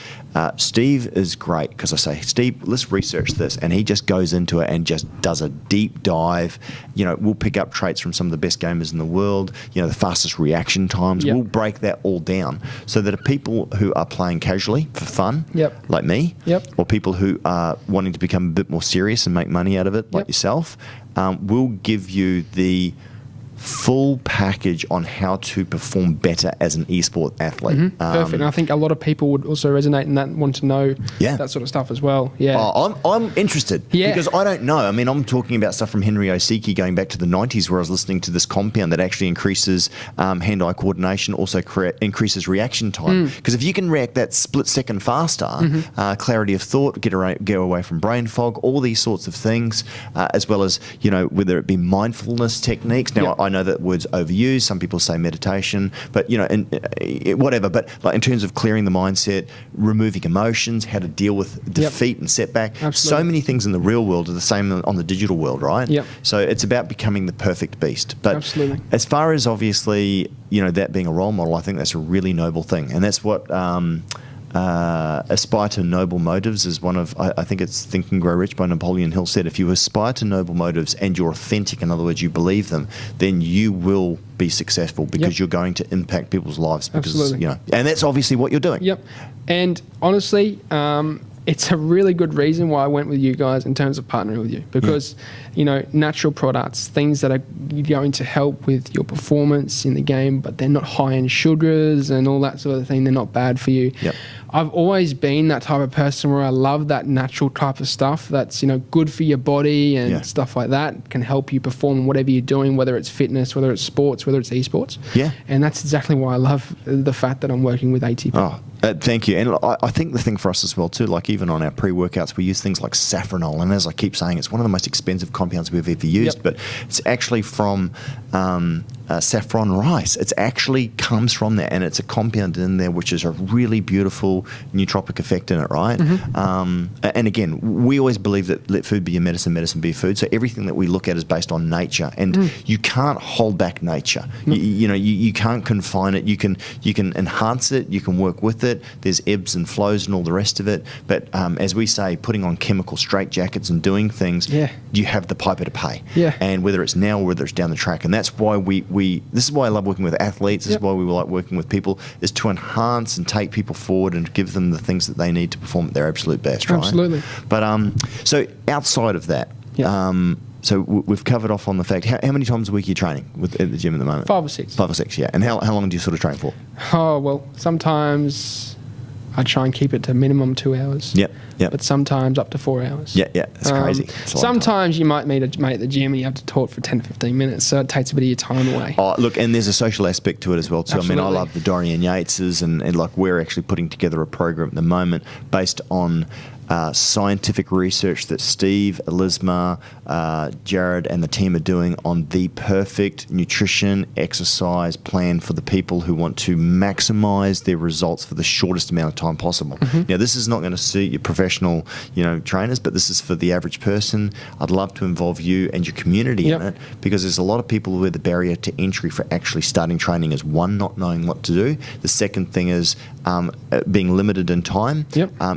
Steve is great because I say, Steve, let's research this. And he just goes into it and just does a deep dive. We'll pick up traits from some of the best gamers in the world, the fastest reaction times. We'll break that all down so that if people who are playing casually for fun, like me, or people who are wanting to become a bit more serious and make money out of it, like yourself, we'll give you the full package on how to perform better as an esport athlete. Perfect. And I think a lot of people would also resonate in that and want to know that sort of stuff as well. I'm interested because I don't know. I mean, I'm talking about stuff from Henry Osiki going back to the 90s where I was listening to this compound that actually increases hand-eye coordination, also increases reaction time. Because if you can react that split second faster, clarity of thought, get away from brain fog, all these sorts of things, as well as, whether it be mindfulness techniques. Now, I know that word's overused. Some people say meditation, but whatever. But in terms of clearing the mindset, removing emotions, how to deal with defeat and setback. Absolutely. So many things in the real world are the same on the digital world, right? So it's about becoming the perfect beast. But as far as obviously that being a role model, I think that's a really noble thing, and that's what. Aspire to noble motives is one of, I think it's Think and Grow Rich by Napoleon Hill said, if you aspire to noble motives and you're authentic, in other words, you believe them, then you will be successful because you're going to impact people's lives. Because, and that's obviously what you're doing. And honestly, it's a really good reason why I went with you guys in terms of partnering with you because, natural products, things that are going to help with your performance in the game, but they're not high in sugars and all that sort of thing. They're not bad for you. I've always been that type of person where I love that natural type of stuff that's, good for your body and stuff like that, can help you perform in whatever you're doing, whether it's fitness, whether it's sports, whether it's esports. And that's exactly why I love the fact that I'm working with ATP. Thank you. And I think the thing for us as well too, like even on our pre-workouts, we use things like safranol. And as I keep saying, it's one of the most expensive compounds we've ever used, but it's actually from saffron rice. It actually comes from there, and it's a compound in there which is a really beautiful nootropic effect in it, right? And again, we always believe that let food be your medicine, medicine be your food. So everything that we look at is based on nature, and you can't hold back nature. You can't confine it. You can enhance it. You can work with it. There's ebbs and flows and all the rest of it. But as we say, putting on chemical straitjackets and doing things, you have the piper to pay. And whether it's now or whether it's down the track, and that's why this is why I love working with athletes. This is why we like working with people, is to enhance and take people forward and give them the things that they need to perform at their absolute best, right? Absolutely. But so outside of that, so we've covered off on the fact, how many times a week are you training at the gym at the moment? 5 or 6. 5 or 6, yeah. And how long do you sort of train for? Oh, well, sometimes I try and keep it to minimum 2 hours. But sometimes up to 4 hours. It's crazy. Sometimes you might meet a mate at the gym and you have to talk for 10 to 15 minutes, so it takes a bit of your time away. Oh, look, and there's a social aspect to it as well too. Absolutely. I mean, I love the Dorian Yateses, and like we're actually putting together a program at the moment based on scientific research that Steve, Elisma, Jared, and the team are doing on the perfect nutrition exercise plan for the people who want to maximize their results for the shortest amount of time possible. Now, this is not going to suit your professional, trainers, but this is for the average person. I'd love to involve you and your community in it, because there's a lot of people where the barrier to entry for actually starting training is, one, not knowing what to do. The second thing is being limited in time.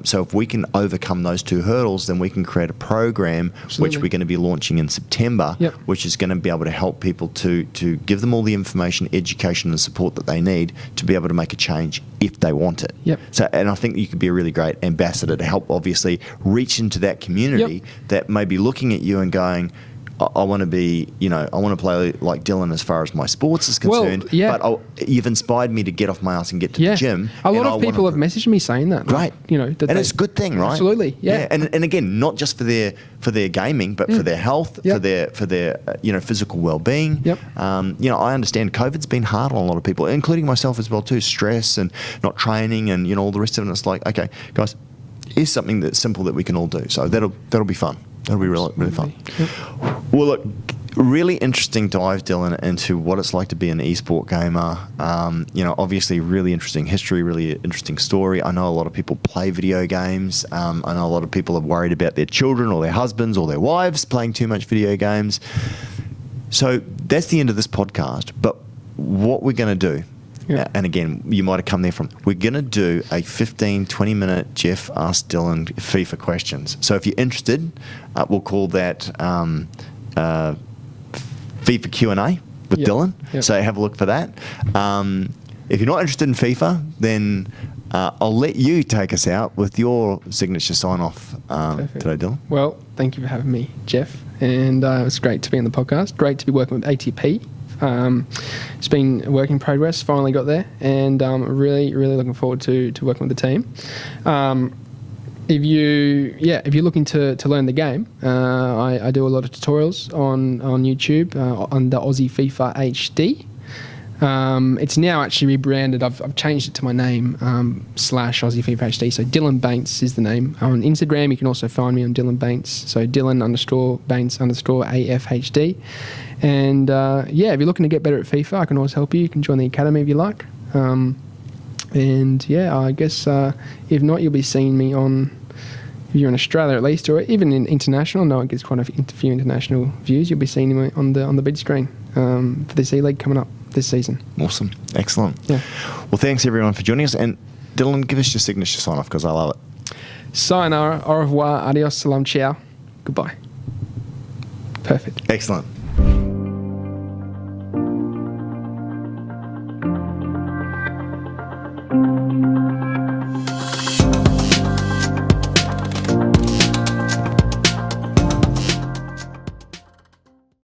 So if we can overcome those two hurdles, then we can create a program which we're going to be launching in September, which is going to be able to help people to give them all the information, education, and support that they need to be able to make a change if they want it. So, and I think you could be a really great ambassador to help, obviously, reach into that community that may be looking at you and going, I want to be, I want to play like Dylan as far as my sports is concerned. But you've inspired me to get off my ass and get to the gym. A lot of people have messaged me saying that. Right. That and it's a good thing, right? Absolutely. Yeah. And again, not just for their gaming, but for their health, for their physical well-being. I understand COVID's been hard on a lot of people, including myself as well too. Stress and not training and all the rest of it. And it's like, okay, guys, here's something that's simple that we can all do. So that'll be fun. That'll be really, really fun. Well, look, really interesting dive, Dylan, into what it's like to be an esport gamer. Obviously, really interesting history, really interesting story. I know a lot of people play video games. I know a lot of people are worried about their children or their husbands or their wives playing too much video games. So that's the end of this podcast. But what we're going to do, and again, you might have come there from, we're going to do a 15, 20-minute Jeff Ask Dylan FIFA questions. So if you're interested, we'll call that FIFA Q&A with Dylan. So have a look for that. If you're not interested in FIFA, then I'll let you take us out with your signature sign-off today, Dylan. Well, thank you for having me, Jeff. And it's great to be on the podcast. Great to be working with ATP. It's been a work in progress, finally got there, and really looking forward to working with the team. If you're looking to learn the game, I do a lot of tutorials on YouTube on the AussieFifa HD. It's now actually rebranded. I've changed it to my name / AussieFifa HD. So Dylan Baints is the name. On Instagram, you can also find me on Dylan Baints. So Dylan_Baints_AFHD. And if you're looking to get better at FIFA, I can always help you. You can join the academy if you like. I guess if not, you'll be seeing me if you're in Australia at least, or even in international. I know it gets quite a few international views. You'll be seeing me on the big screen for the C-League coming up this season. Awesome. Excellent. Yeah. Well, thanks everyone for joining us. And Dylan, give us your signature sign-off because I love it. Sayonara, au revoir, adios, salam, ciao. Goodbye. Perfect. Excellent.